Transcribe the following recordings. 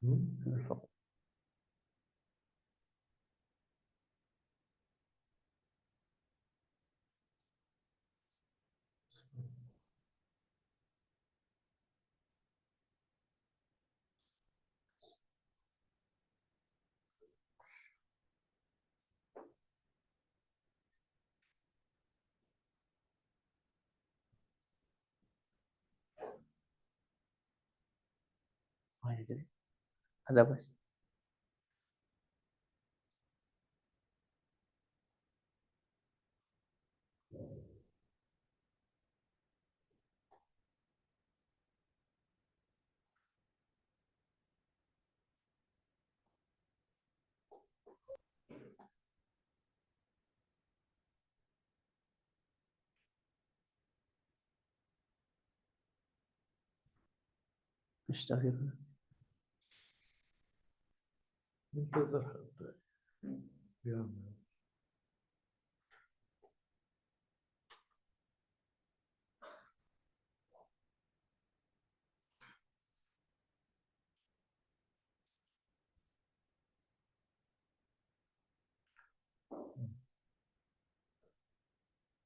Oh, ya, jadi ada apa sih? Astagfirullah. منتظر حتى يعمل.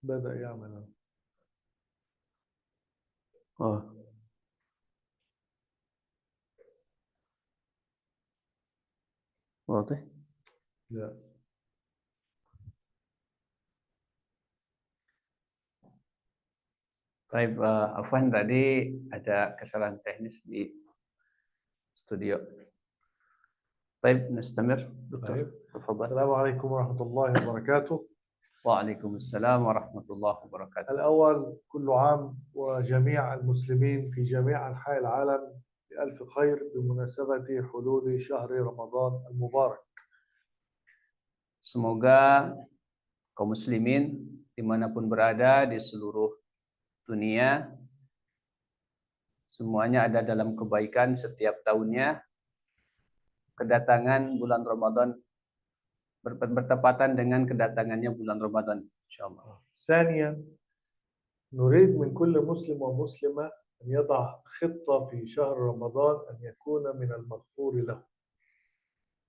بدأ يعمل. Oh, واضح. لا. Baik, Afwan, tadi ada kesalahan teknis di studio. Baik, نستمر دكتور. طيب. تفضل. السلام عليكم ورحمة الله وبركاته. وعليكم السلام ورحمة الله وبركاته. الأول كل عام وجميع المسلمين في جميع أنحاء العالم بألف خير بمناسبة حلول شهر رمضان المبارك. Semoga kaum muslimin dimanapun berada di seluruh dunia, semuanya ada dalam kebaikan setiap tahunnya. Kedatangan bulan Ramadan bertepatan dengan kedatangannya bulan Ramadan, insyaallah. ثانيا نريد من كل مسلم ومسلمة أن يضع خطة في شهر رمضان أن يكون من المغفور له.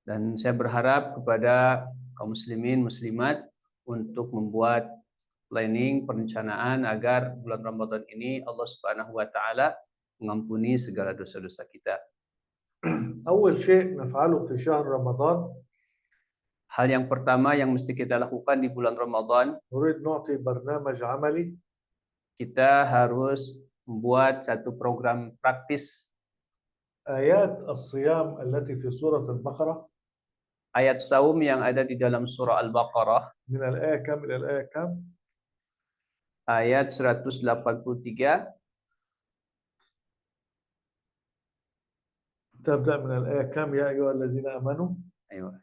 Dan saya berharap kepada kaum muslimin muslimat untuk membuat planning, perencanaan agar bulan Ramadan ini Allah Subhanahu wa taala mengampuni segala dosa-dosa kita. أول شيء نفعله في شهر رمضان Hal yang pertama yang mesti kita lakukan di bulan Ramadan, نريد نعطي برنامج عملي kita harus membuat satu program praktis آيات الصيام التي في سورة البقرة ayat saum yang ada di dalam surah Al-Baqarah من الآية كم إلى الآية كم؟ ayat 183 تبدأ من الآية كم يا أيها الذين آمنوا؟ أيوة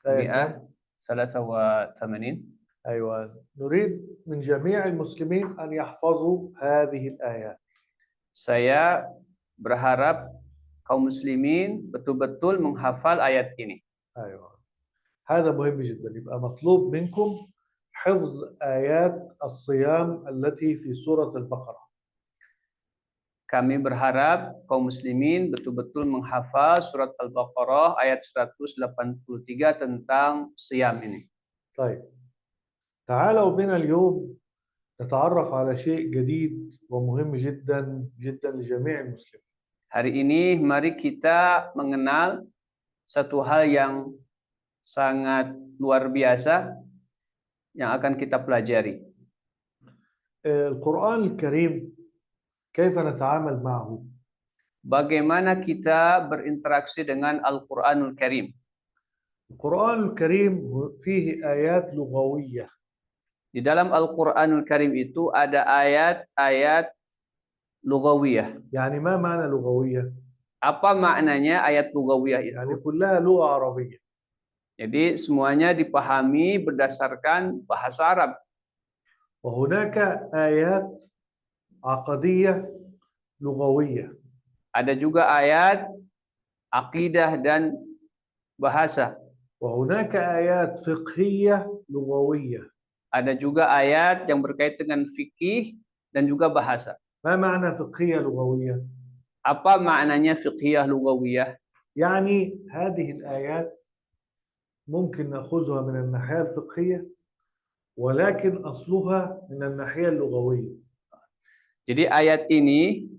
آية كم؟ 183. أيوة نريد من جميع المسلمين أن يحفظوا هذه الآيات. Saya berharap kaum muslimin betul-betul menghafal ayat ini. أيوة هذا مهم جدا. يبقى مطلوب منكم حفظ آيات الصيام التي في سورة البقرة. Kami berharap kaum muslimin betul-betul menghafal surat Al-Baqarah ayat 183 tentang siam ini. طيب تعالوا بنا اليوم نتعرف على شيء جديد ومهم جدا جدا لجميع المسلمين. Hari ini mari kita mengenal satu hal yang sangat luar biasa yang akan kita pelajari. القرآن الكريم كيف نتعامل معه؟ Bagaimana kita berinteraksi dengan Al-Qur'anul Karim? القرآن الكريم فيه آيات لغوية. Di dalam Al-Qur'anul Karim itu ada ayat-ayat lugawiyah. يعني ما معنى لغوية؟ Apa maknanya ayat lugawiyah itu? يعني كلها لغة عربية. Jadi semuanya dipahami berdasarkan bahasa Arab. وهناك آيات عقدية لغوية. Ada juga ayat akidah dan bahasa. وهناك آيات فقهية لغوية. Ada juga ayat yang berkait dengan fikih dan juga bahasa. ما معنى فقهية لغوية؟ Apa maknanya fiqhiyah lugawiyah? يعني هذه الآيات ممكن نأخذها من الناحية الفقهية ولكن أصلها من الناحية اللغوية. Jadi ayat ini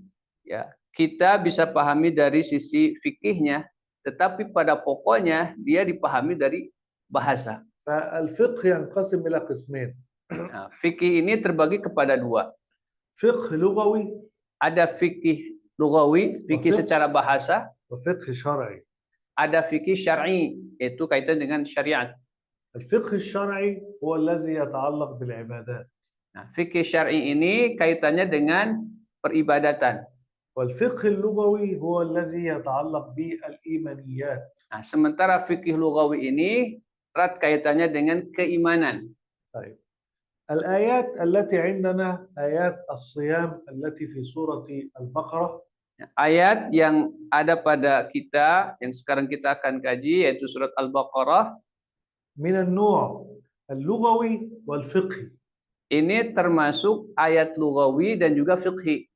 ya kita bisa pahami dari sisi fikihnya, tetapi pada pokoknya dia dipahami dari bahasa. فالفقه ينقسم إلى قسمين: Nah, fikih ini terbagi kepada dua. فقه لغوي Ada fikih lugawi, fikih secara bahasa, وفقه شرعي. ada fikih syar'i, yaitu kaitan dengan syariat. الفقه الشرعي هو الذي يتعلق بالعبادات، Nah, fikih syar'i ini kaitannya dengan peribadatan. والفقه اللغوي هو الذي يتعلق بالإيمانيات. Nah, sementara fikih lugawi ini erat kaitannya dengan keimanan. طيب. الآيات التي عندنا آيات الصيام التي في سورة البقرة. Ayat yang ada pada kita yang sekarang kita akan kaji yaitu surat Al-Baqarah من النوع اللغوي والفقهي. ini termasuk ayat lugawi dan juga fiqhi.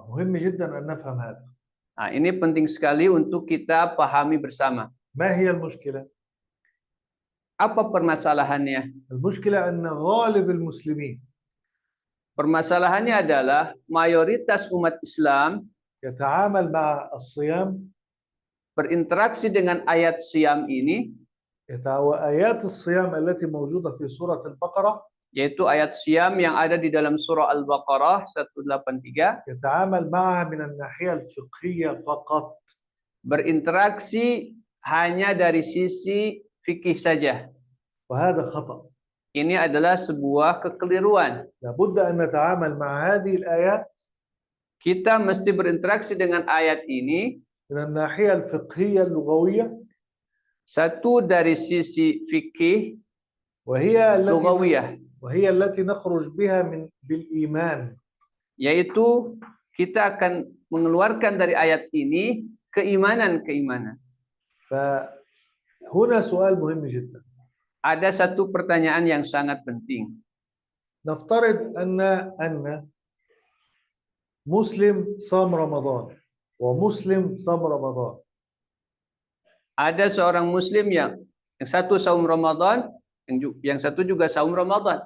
مهم جدا أن نفهم هذا. Nah, ini penting sekali untuk kita pahami bersama. ما هي المشكلة؟ Apa permasalahannya? المشكلة أن غالب المسلمين Permasalahannya adalah mayoritas umat Islam يتعامل مع الصيام berinteraksi dengan ayat siam ini, وآيات الصيام التي موجودة في سورة البقرة yaitu ayat siam yang ada di dalam surah Al-Baqarah 183, يتعامل معها من الناحية الفقهية فقط. berinteraksi hanya dari sisi fikih saja. وهذا خطأ. Ini adalah sebuah kekeliruan. لابد أن نتعامل مع هذه الآيات Kita mesti berinteraksi dengan ayat ini من الناحية الفقهية اللغوية، satu dari sisi fikih وهي التي نخرج بها بالإيمان. Yaitu kita akan mengeluarkan dari ayat ini keimanan-keimanan. فهنا سؤال مهم جدا. Ada satu pertanyaan yang sangat penting. نفترض أن مسلم صام رمضان ومسلم صام رمضان. Ada seorang muslim yang satu saum Ramadan, yang satu juga saum Ramadan.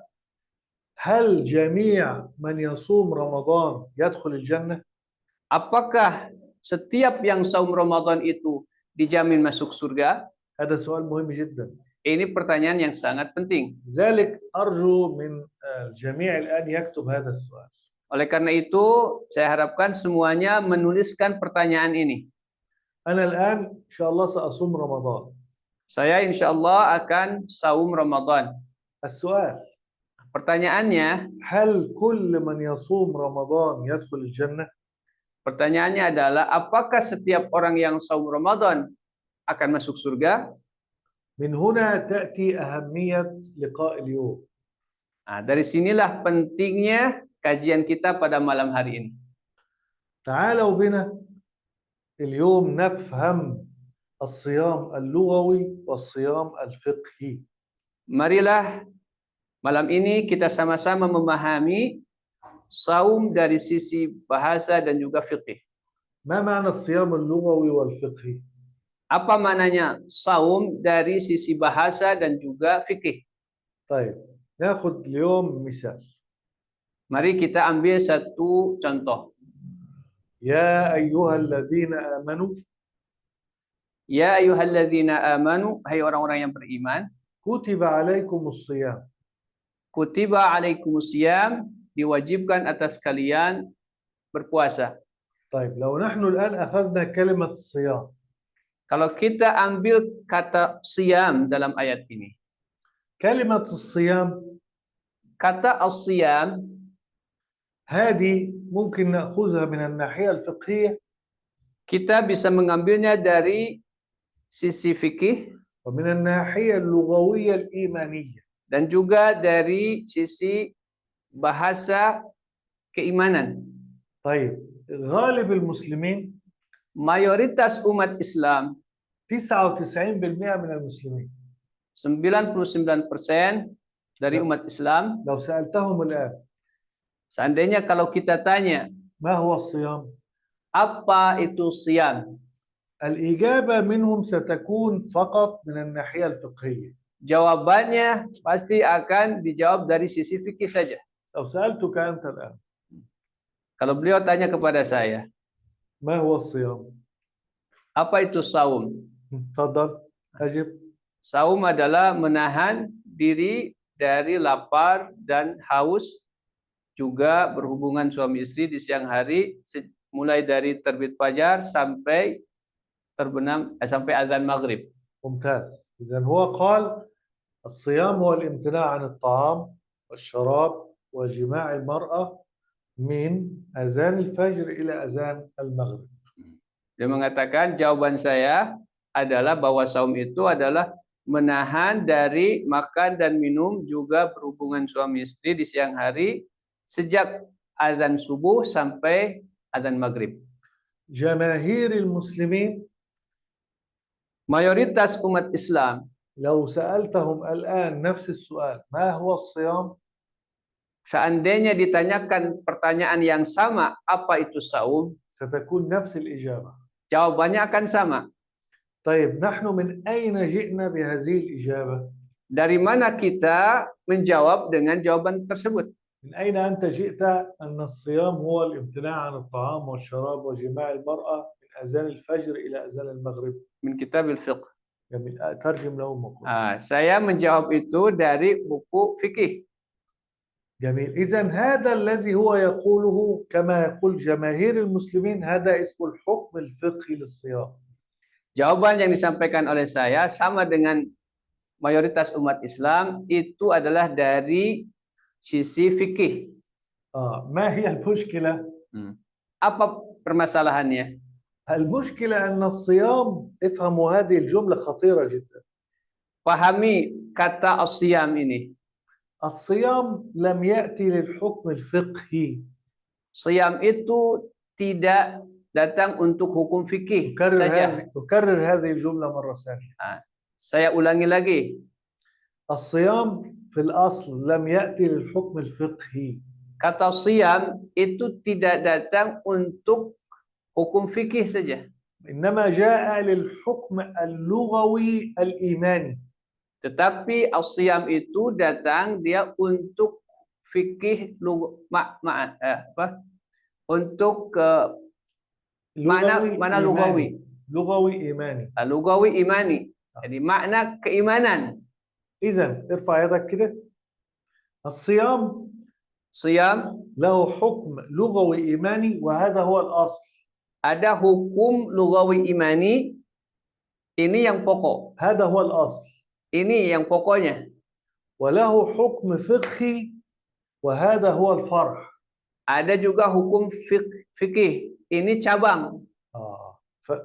هل جميع من يصوم رمضان يدخل الجنة؟ Apakah setiap yang saum Ramadan itu dijamin masuk surga? هذا سؤال مهم جدا. Ini pertanyaan yang sangat penting. لذلك أرجو من الجميع الآن يكتب هذا السؤال. Oleh karena itu, saya harapkan semuanya menuliskan pertanyaan ini. أنا الآن إن شاء الله سأصوم رمضان. Saya insya Allah akan saum Ramadan. السؤال: Pertanyaannya, هل كل من يصوم رمضان يدخل الجنة؟ pertanyaannya adalah apakah setiap orang yang saum Ramadan akan masuk surga? من هنا تأتي أهمية لقاء اليوم. Nah, dari sinilah pentingnya kajian kita pada malam hari ini. تعالوا بنا اليوم نفهم الصيام اللغوي والصيام الفقهي. Marilah malam ini kita sama-sama memahami saum dari sisi bahasa dan juga fikih. ما معنى الصيام اللغوي والفقهي؟ Apa maknanya saum dari sisi bahasa dan juga fikih? طيب ناخذ اليوم مثال. Mari kita ambil satu contoh. يا أيها الذين آمنوا. Ya ayyuhalladzina amanu, hai orang-orang yang beriman. كتب عليكم الصيام. Kutiba alaikumusiyam, diwajibkan atas kalian berpuasa. طيب لو نحن الآن أخذنا كلمة الصيام. Kalau kita ambil kata siyam dalam ayat ini. كلمة الصيام. Kata as-siyam. هذه ممكن نأخذها من الناحية الفقهية. Kita bisa mengambilnya dari sisi fikih. ومن الناحية اللغوية الإيمانية. Dan juga dari sisi bahasa keimanan. طيب غالب المسلمين. Mayoritas umat Islam 99% من المسلمين 99% dari umat Islam, لو سألتهم الآن seandainya kalau kita tanya ما هو الصيام؟ apa itu siyam, الإجابة منهم ستكون فقط من الناحية الفقهية. Jawabannya pasti akan dijawab dari sisi fikih saja. لو سألتك أنت الآن Kalau beliau tanya kepada saya, ما هو الصيام؟ apa itu saum? تفضل أجب. Saum adalah menahan diri dari lapar dan haus, juga berhubungan suami istri di siang hari, mulai dari terbit fajar sampai terbenam sampai azan maghrib. ممتاز. إذن هو قال الصيام هو الامتناع عن الطعام والشراب وجماع المرأة من أذان الفجر إلى أذان المغرب. Dia mengatakan jawaban saya adalah bahwa saum itu adalah menahan dari makan dan minum, juga berhubungan suami istri di siang hari sejak azan subuh sampai azan maghrib. جماهير المسلمين Mayoritas umat Islam, لو سألتهم الآن نفس السؤال ما هو الصيام؟ seandainya ditanyakan pertanyaan yang sama, apa itu saum? ستكون نفس الإجابة. Jawabannya akan sama. طيب نحن من أين جئنا بهذه الإجابة؟ Dari mana kita menjawab dengan jawaban tersebut? من أين أنت جئت أن الصيام هو الامتناع عن الطعام والشراب وجماع المرأة من أذان الفجر إلى أذان المغرب؟ Min kitab al-fiqh. جميل. ترجم له مقول. Saya menjawab itu dari buku fikih. جميل. إذن هذا الذي هو يقوله كما يقول جماهير المسلمين هذا اسمه الحكم الفقهي للصيام. Jawaban yang disampaikan oleh saya sama dengan mayoritas umat Islam, itu adalah dari sisi fikih. ما هي المشكلة؟ Apa permasalahannya? المشكلة أن الصيام افهموا هذه الجملة خطيرة جدا. Pahami kata as-siyam ini. الصيام لم يأتي للحكم الفقهي. Siyam itu tidak datang untuk hukum fikih saja. أكرر هذه الجملة مرة ثانية. Saya ulangi lagi. الصيام في الأصل لم يأتي للحكم الفقهي. Kata siyam itu tidak datang untuk hukum fikih saja. إنما جاء للحكم اللغوي الإيماني. Tetapi as-siyam itu datang dia untuk fikih untuk mana lugawi. Lugawi imani. Lugawi imani. Jadi makna keimanan. إذن ارفع يدك كده. الصيام له حكم لغوي إيماني وهذا هو الأصل. Ada hukum lugawi imani, ini yang pokok. هذا هو الأصل. Ini yang pokoknya. وله حكم فقهي وهذا هو الفرع. Ada juga hukum fikih, ini cabang.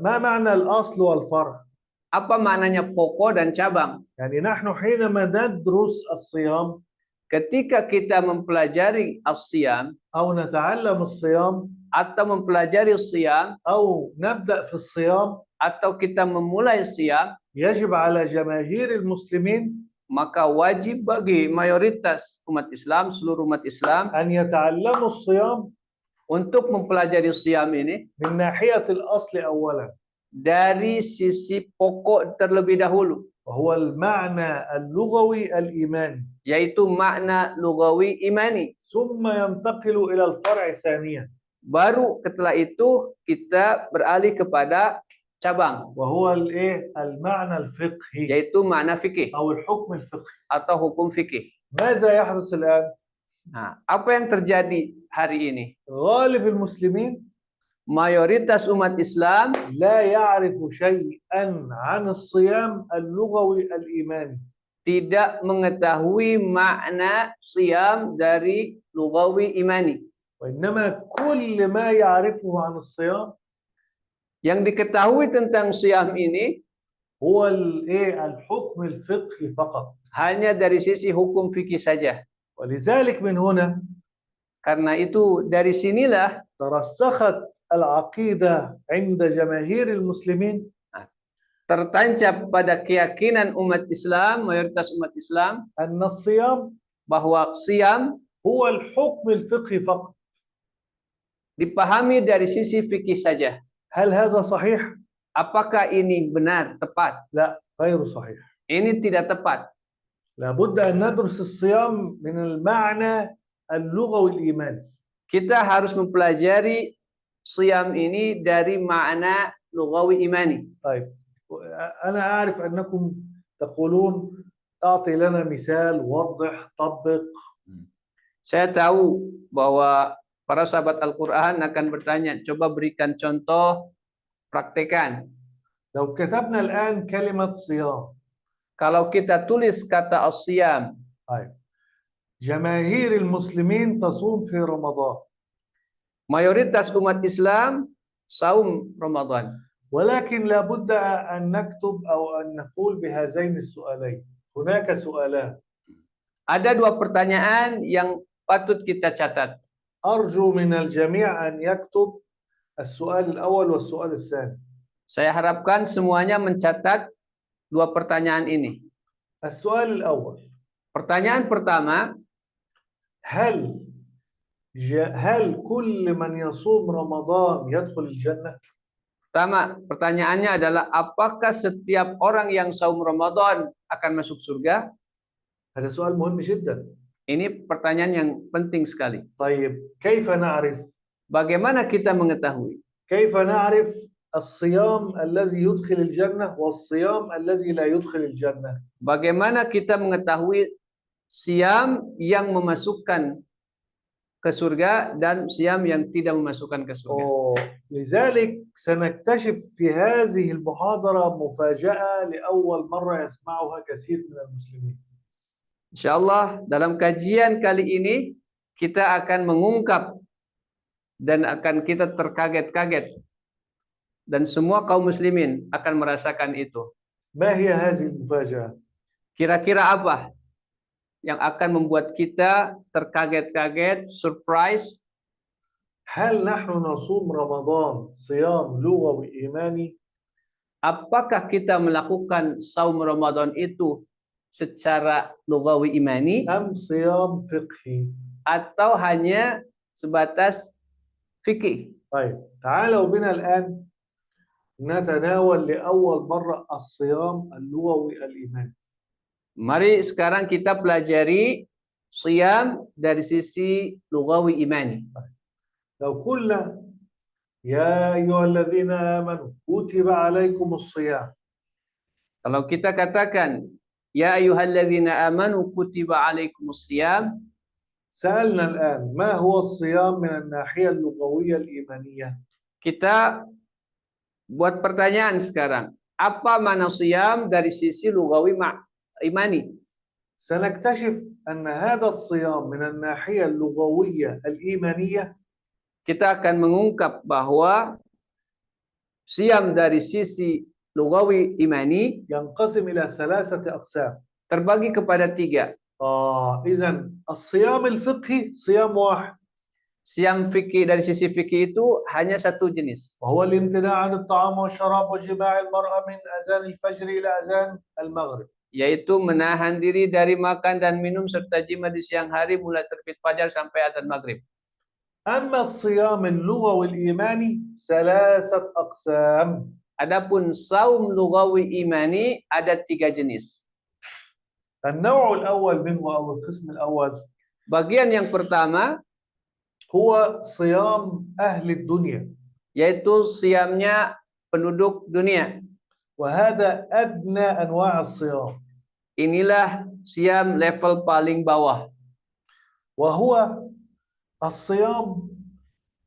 ما معنى الأصل والفرع؟ Apa maknanya pokok dan cabang? يعني نحن حينما ندرس الصيام ketika kita mempelajari as-siyam أو نتعلم الصيام atau mempelajari siyam أو نبدأ في الصيام atau kita memulai siyam, يجب على جماهير المسلمين maka wajib bagi mayoritas umat Islam, seluruh umat Islam, أن يتعلموا الصيام untuk mempelajari siyam ini من ناحية الأصل أولا. dari sisi pokok terlebih dahulu. وهو المعنى اللغوي الإيماني. Yaitu makna lugawi imani. ثم ينتقل إلى الفرع ثانيا. Baru setelah itu kita beralih kepada cabang. وهو المعنى الفقهي. Yaitu makna fikih. أو الحكم الفقهي. Atau hukum fikih. ماذا يحدث الآن؟ Apa yang terjadi hari ini? غالب المسلمين mayoritas umat Islam لا يعرف شيئا عن الصيام اللغوي الإيماني. tidak mengetahui makna siyam dari lugawi imani. وإنما كل ما يعرفه عن الصيام yang diketahui tentang siyam ini هو الحكم الفقهي فقط. hanya dari sisi hukum fikih saja. ولذلك من هنا karena itu dari sinilah ترسخت العقيدة عند جماهير المسلمين tertancap pada keyakinan umat Islam, mayoritas umat Islam, أن الصيام bahwa siyam هو الحكم الفقهي فقط. dipahami dari sisi fikih saja. هل هذا صحيح؟ Apakah ini benar, tepat? لا، غير صحيح. Ini tidak tepat. لابد أن ندرس الصيام من المعنى اللغوي الإيماني. Kita harus mempelajari siyam ini dari makna lugawi imani. طيب، أنا أعرف أنكم تقولون أعطي لنا مثال، وضح، طبق. Saya tahu bahwa para sahabat Al-Quran akan bertanya, coba berikan contoh, praktekan. لو كتبنا الآن كلمة صيام. Kalau kita tulis kata as-siyam, طيب، جماهير المسلمين تصوم في رمضان. mayoritas umat Islam saum Ramadan. ولكن لابد أن نكتب أو أن نقول بهذين السؤالين. هناك سؤالان. Ada dua pertanyaan yang patut kita catat. أرجو من الجميع أن يكتب السؤال الأول والسؤال الثاني. Saya harapkan semuanya mencatat dua pertanyaan ini. السؤال الأول. Pertanyaan pertama, هل كل من يصوم رمضان يدخل الجنة؟ pertanyaannya adalah apakah setiap orang yang saum Ramadan akan masuk surga? هذا سؤال مهم جدا. Ini pertanyaan yang penting sekali. طيب، كيف نعرف؟ Bagaimana kita mengetahui? كيف نعرف الصيام الذي يدخل الجنة والصيام الذي لا يدخل الجنة؟ Bagaimana kita mengetahui siam yang memasukkan ke surga dan siam yang tidak memasukkan ke surga? لذلك سنكتشف في هذه المحاضرة مفاجأة لأول مرة يسمعها كثير من المسلمين. Insyaallah dalam kajian kali ini kita akan mengungkap dan akan kita terkaget-kaget dan semua kaum muslimin akan merasakan itu. ما هي هذه المفاجأة؟ Kira-kira apa yang akan membuat kita terkaget-kaget, surprise? هل نحن نصوم رمضان صيام لغوي إيماني؟ Apakah kita melakukan saum Ramadan itu secara lugawi imani أم صيام فقهي؟ atau hanya sebatas fikih? طيب، تعالوا بنا الآن نتناول لأول مرة الصيام اللغوي الإيماني. Mari sekarang kita pelajari siyam dari sisi lugawi imani. لو قلنا يا أيها الذين آمنوا كتب عليكم الصيام. Kalau kita katakan ya ayyuhalladzina amanu kutiba alaikumus siyam, سألنا الآن ما هو الصيام من الناحية اللغوية الإيمانية؟ kita buat pertanyaan sekarang. Apa makna siyam dari sisi lugawi imani? سنكتشف أن هذا الصيام من الناحية اللغوية الإيمانية Kita akan mengungkap bahwa siyam dari sisi lugawi imani ينقسم إلى ثلاثة أقسام. terbagi kepada tiga. إذن الصيام الفقهي صيام واحد. Siyam fikih dari sisi fikih itu hanya satu jenis. وهو الامتناع عن الطعام والشراب وجماع المرأة من أذان الفجر إلى أذان المغرب. Yaitu menahan diri dari makan dan minum serta jima di siang hari mulai terbit fajar sampai adzan maghrib. أما الصيام اللغوي الإيماني ثلاثة أقسام. Adapun saum lugawi imani ada tiga jenis. النوع الأول منه أو القسم الأول Bagian yang pertama هو صيام أهل الدنيا. yaitu siyamnya penduduk dunia. وهذا أدنى أنواع الصيام. Inilah siyam level paling bawah. وهو الصيام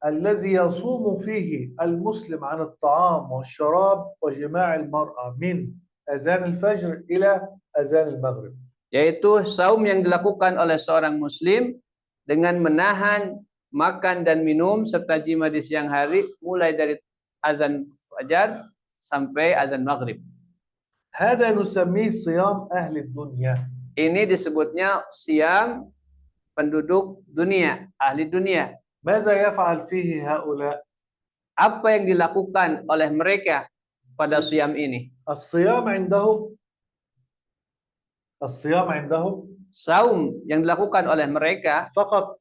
الذي يصوم فيه المسلم عن الطعام والشراب وجماع المرأة من أذان الفجر إلى أذان المغرب. Yaitu saum yang dilakukan oleh seorang muslim dengan menahan makan dan minum serta jima di siang hari mulai dari azan fajar sampai azan maghrib. هذا نسميه صيام أهل الدنيا. Ini disebutnya siyam penduduk dunia, ahli dunia. ماذا يفعل فيه هؤلاء؟ Apa yang dilakukan oleh mereka pada siyam ini? الصيام عندهم Saum yang dilakukan oleh mereka فقط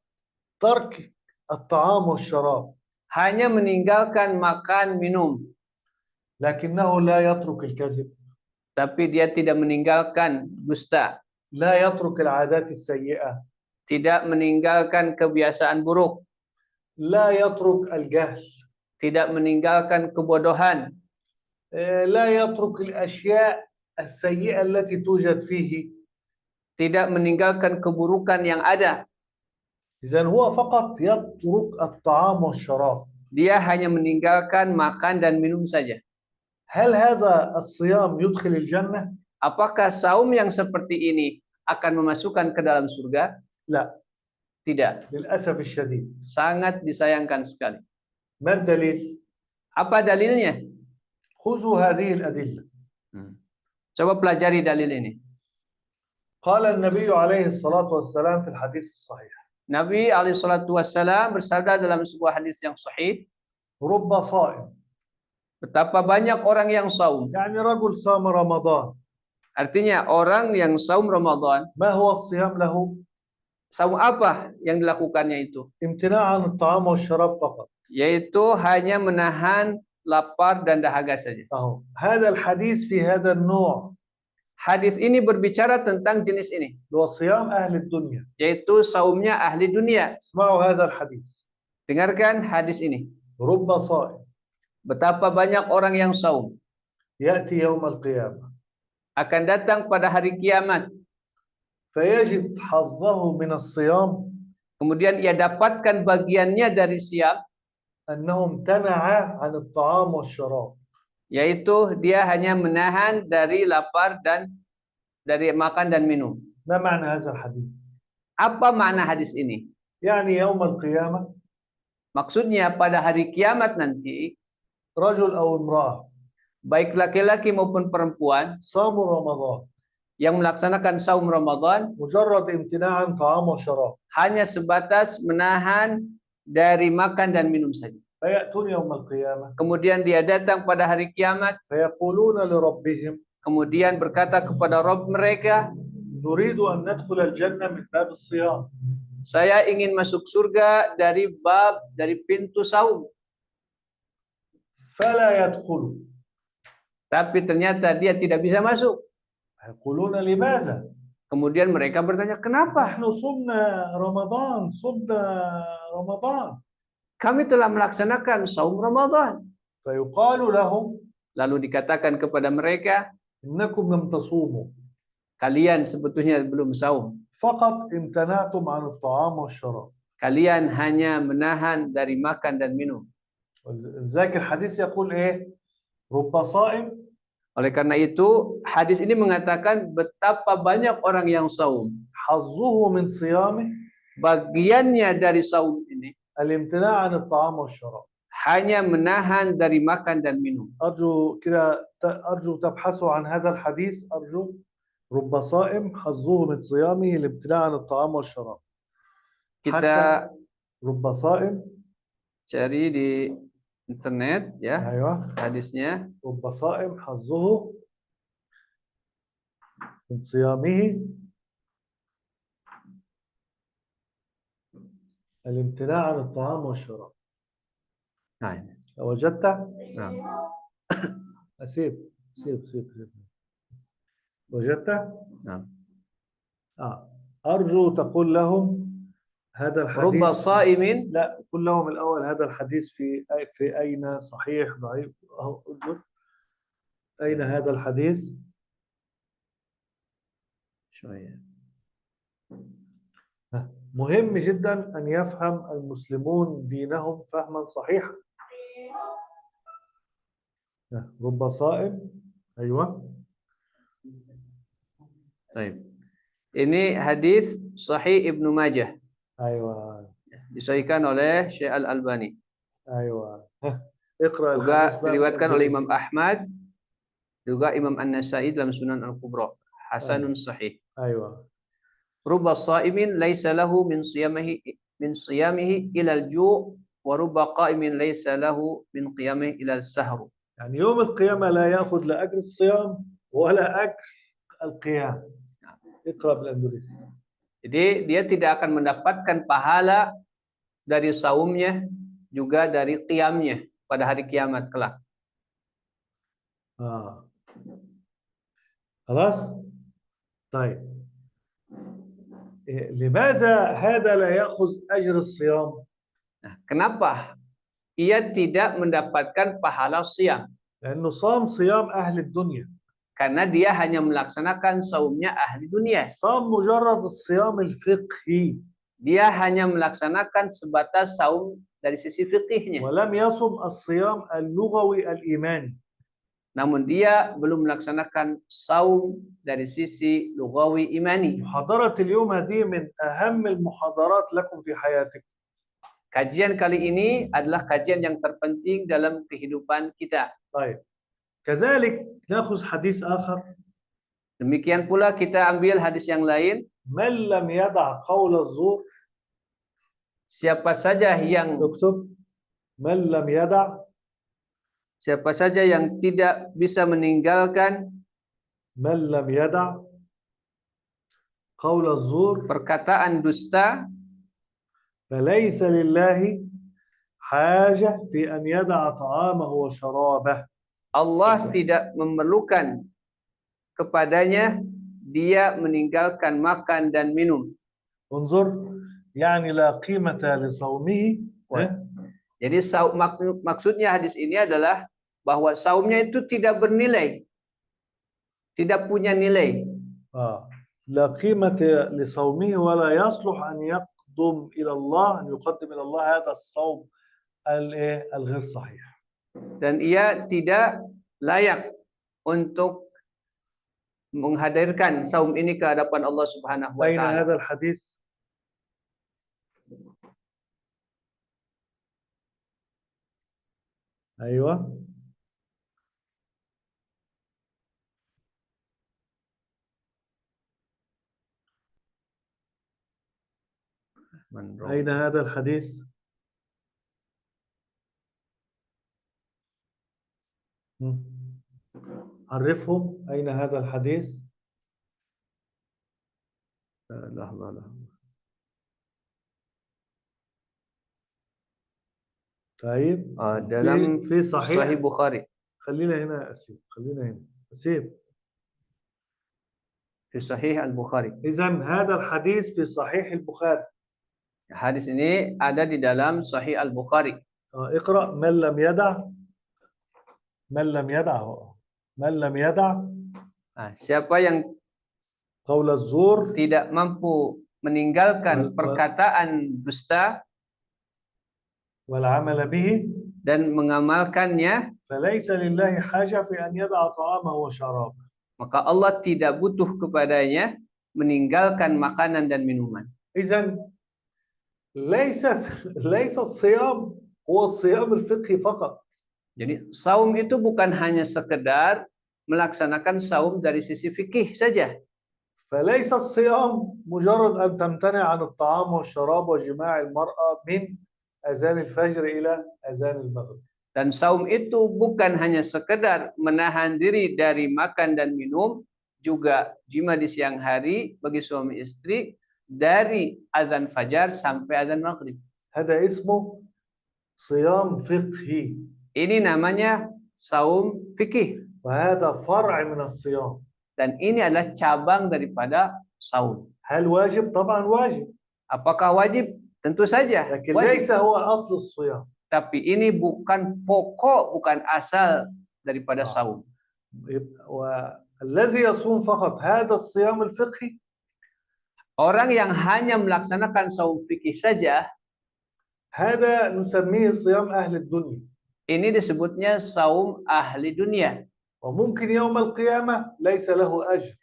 ترك الطعام والشراب. hanya meninggalkan makan minum. لكنه لا يترك الكذب، tapi dia tidak meninggalkan dusta, لا يترك العادات السيئة، tidak meninggalkan kebiasaan buruk, لا يترك الجهل، tidak meninggalkan kebodohan, لا يترك الأشياء السيئة التي توجد فيه. tidak meninggalkan keburukan yang ada. إذن هو فقط يترك الطعام والشراب. Dia hanya meninggalkan makan dan minum saja. هل هذا الصيام يدخل الجنة؟ Apakah saum yang seperti ini akan memasukkan ke dalam surga? لا، Tidak. للأسف الشديد. Sangat disayangkan sekali. ما الدليل؟ Apa dalilnya? خذوا هذه الأدلة. Coba pelajari dalil ini. قال النبي عليه الصلاة والسلام في الحديث الصحيح: Nabi alaihissalam bersabda dalam sebuah hadis yang sahih, رب صائم، betapa banyak orang yang saum. يعني رجل صام رمضان، Artinya orang yang saum Ramadan, ما هو الصيام له؟ saum apa yang dilakukannya itu? امتناع عن الطعام والشراب فقط. Yaitu hanya menahan lapar dan dahaga saja. أهو هذا الحديث في هذا النوع Hadis ini berbicara tentang jenis ini, هو صيام أهل الدنيا. yaitu saumnya ahli dunia. اسمعوا هذا الحديث: Dengarkan hadis ini. رب صائم Betapa banyak orang yang saum يأتي يوم القيامة akan datang pada hari kiamat. فيجد حظه من الصيام Kemudian ia dapatkan bagiannya dari siam, أنه امتنع عن الطعام والشراب. yaitu dia hanya menahan dari lapar dan dari makan dan minum. ما معنى هذا الحديث؟ Apa makna hadis ini? يعني يوم القيامة Maksudnya pada hari kiamat nanti, رجل أو امرأة baik laki-laki maupun perempuan صاموا رمضان yang melaksanakan saum Ramadan مجرد امتناع عن طعام وشراب hanya sebatas menahan dari makan dan minum saja. فيأتون يوم القيامة Kemudian dia datang pada hari kiamat, فيقولون لربهم kemudian berkata kepada Rabb mereka, نريد أن ندخل الجنة من باب الصيام saya ingin masuk surga dari pintu saum. فلا يدخلوا. Tapi ternyata dia tidak bisa masuk. يقولون لماذا؟ Kemudian mereka bertanya, kenapa? نحن صمنا رمضان. Kami telah melaksanakan saum Ramadan. فيقال لهم Lalu dikatakan kepada mereka, إنكم لم تصوموا، kalian sebetulnya belum saum. فقط امتنعتم عن الطعام والشراب. Kalian hanya menahan dari makan dan minum. ذاك الحديث يقول إيه؟ رب صائم. Oleh karena itu, hadis ini mengatakan betapa banyak orang yang saum. حظه من صيامه Bagiannya dari saum ini الامتناع عن الطعام والشراب. hanya menahan dari makan dan minum. أرجو تبحثوا عن هذا الحديث. أرجو. رب صائم حظه من صيامه الامتناع عن الطعام والشراب. Kita رب صائم cari di internet ya, أيوة. hadisnya. رب صائم حظه من صيامه الامتناع عن الطعام والشراب. Nah, وجدت؟ nah. سيب. وجدت؟ Nah. أرجو تقول لهم هذا الحديث. رب صائم. لا، قل لهم الأول هذا الحديث في أين صحيح ضعيف. أين هذا الحديث؟ شوية. مهم جدا أن يفهم المسلمون دينهم فهما صحيحا. رب صائم. أيوة. طيب. Ini hadis Sahih Ibnu Majah. أيوة. Disahihkan oleh Syekh Al-Albani. أيوة. اقرأ juga الحديث. diriwayatkan oleh Imam Ahmad, juga Imam An-Nasai dalam Sunan Al-Kubra. Hasanun sahih. أيوة. Rubba sha'imin laysa lahu min siyamihi ila al-ju' wa rubba qa'imin laysa lahu min qiyamihi ila al-sahr. يعني يوم القيامة لا يأخذ لا أجر الصيام ولا أجر القيام. اقرأ بالأندلسي. Jadi dia tidak akan mendapatkan pahala dari saumnya juga dari qiyamnya pada hari kiamat kelak. خلاص. طيب لماذا هذا لا يأخذ أجر الصيام؟ Nah, kenapa ia tidak mendapatkan pahala siam? لأنه صام صيام أهل الدنيا. Karena dia hanya melaksanakan saumnya ahli dunia. صام مجرد الصيام الفقهي. Dia hanya melaksanakan sebatas saum dari sisi fikihnya. ولم يصم الصيام اللغوي الإيماني. Namun dia belum melaksanakan saum dari sisi lugawi imani. محاضرة اليوم هذه من أهم المحاضرات لكم في حياتكم. Kajian kali ini adalah kajian yang terpenting dalam kehidupan kita. طيب كذلك نأخذ حديث آخر. Demikian pula kita ambil hadis yang lain. من لم يدع قول الزور. Siapa saja yang من لم يدع. Siapa saja yang tidak bisa meninggalkan من لم يدع قول الزور perkataan dusta, فليس لله حاجة في أن يدع طعامه وشرابه. Allah tidak memerlukan kepadanya dia meninggalkan makan dan minum. انظر يعني لا قيمة لصومه. Jadi maksudnya hadis ini adalah bahwa saumnya itu tidak bernilai, tidak punya nilai. لا قيمة لصومه ولا يصلح أن يقدم إلى الله أن يقدم إلى الله هذا الصوم الغير صحيح. Dan ia tidak layak untuk menghadirkan saum ini ke hadapan Allah Subhanahu wa taala. Aina hadha al-hadis? أيوة. أين هذا الحديث؟ عرفهم أين هذا الحديث؟ لحظة. طيب dalam في Sahih Bukhari. خلينا هنا أسيب. في Sahih Al-Bukhari. إذن هذا الحديث في صحيح البخاري. Hadis ini ada di dalam Sahih Al-Bukhari. اقرأ من لم يدع siapa yang قول الزور tidak mampu meninggalkan perkataan dusta والعمل به dan mengamalkannya, فليس لله حاجة في أن يدع طعامه وشرابه. maka Allah tidak butuh kepadanya meninggalkan makanan dan minuman. إذن ليس الصيام هو الصيام الفقهي فقط. Jadi saum itu bukan hanya sekedar melaksanakan saum dari sisi fikih saja. فليس الصيام مجرد أن تمتنع عن الطعام والشراب وجماع المرأة من أذان الفجر إلى أذان المغرب. Dan saum itu bukan hanya sekedar menahan diri dari makan dan minum, juga jima di siang hari bagi suami istri dari azan fajar sampai azan maghrib. هذا اسمه صيام فقهي. Ini namanya saum fikih. وهذا فرع من الصيام. Dan ini adalah cabang daripada saum. هل واجب؟ طبعا واجب. Apakah wajib? Tentu saja. لكن ليس هو أصل الصيام. Tapi ini bukan pokok, bukan asal daripada saum. والذي يصوم فقط هذا الصيام الفقهي. Orang yang hanya melaksanakan saum fikih saja, هذا نسميه صيام أهل الدنيا. Ini disebutnya saum ahli dunia. وممكن يوم القيامة ليس له أجر.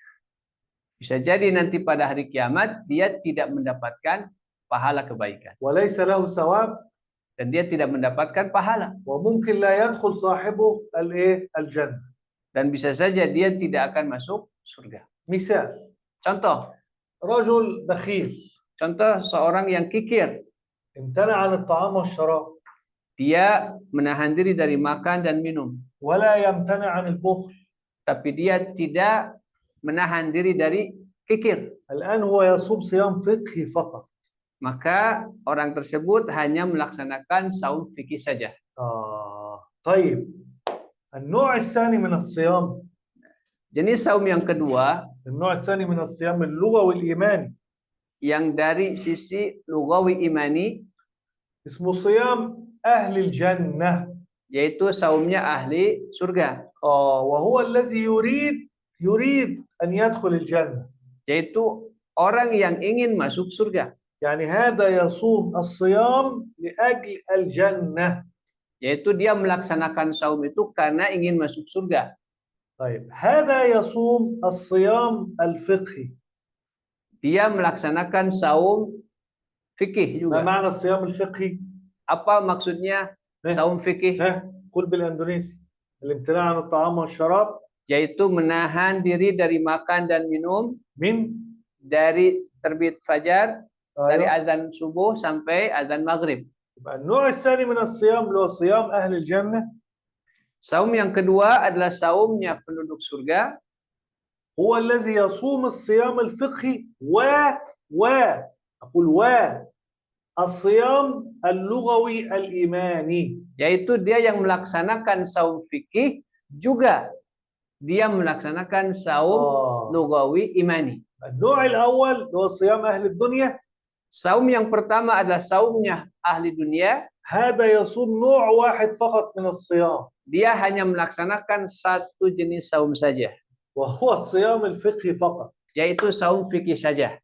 Bisa jadi nanti pada hari kiamat dia tidak mendapatkan pahala kebaikan. وليس له ثواب. Dan dia tidak mendapatkan pahala. وممكن لا يدخل صاحبه الجنة. Dan bisa saja dia tidak akan masuk surga. مثال. Contoh. رجل بخيل. Contoh seorang yang kikir. امتنع عن الطعام والشراب. Dia menahan diri dari makan dan minum. ولا يمتنع عن البخل. Tapi dia tidak menahan diri dari kikir. الآن هو يصوم صيام فقهي فقط. Maka orang tersebut hanya melaksanakan saum fikih saja. طيب النوع الثاني من الصيام، Jenis saum yang kedua النوع الثاني من الصيام اللغوي الإيماني yang dari sisi lugawi imani, اسمه صيام أهل الجنة. yaitu saumnya ahli surga, وهو الذي يريد أن يدخل الجنة. yaitu orang yang ingin masuk surga, يعني هذا يصوم الصيام لأجل الجنة. yaitu dia melaksanakan saum itu karena ingin masuk surga. طيب هذا يصوم الصيام الفقهي. Dia melaksanakan saum fikih ما juga. معنى الصيام الفقهي؟ Apa maksudnya saum fikih? قل بالإندونيسي. الامتناع عن الطعام والشراب. Yaitu menahan diri dari makan dan minum من dari terbit fajar, dari أيوة. azan subuh sampai azan maghrib. النوع الثاني من الصيام اللي هو صيام أهل الجنة. Saum yang kedua adalah saumnya penduduk surga. هو الذي يصوم الصيام الفقهي أقول الصيام اللغوي الإيماني. Yaitu dia yang melaksanakan saum fikih, juga dia melaksanakan saum lugawi imani. النوع الأول هو صيام أهل الدنيا. Saum yang pertama adalah saumnya ahli dunia. هذا يصوم نوع واحد فقط من الصيام. Dia hanya melaksanakan satu jenis saum saja, وهو الصيام الفقهي فقط. yaitu saum fikih saja.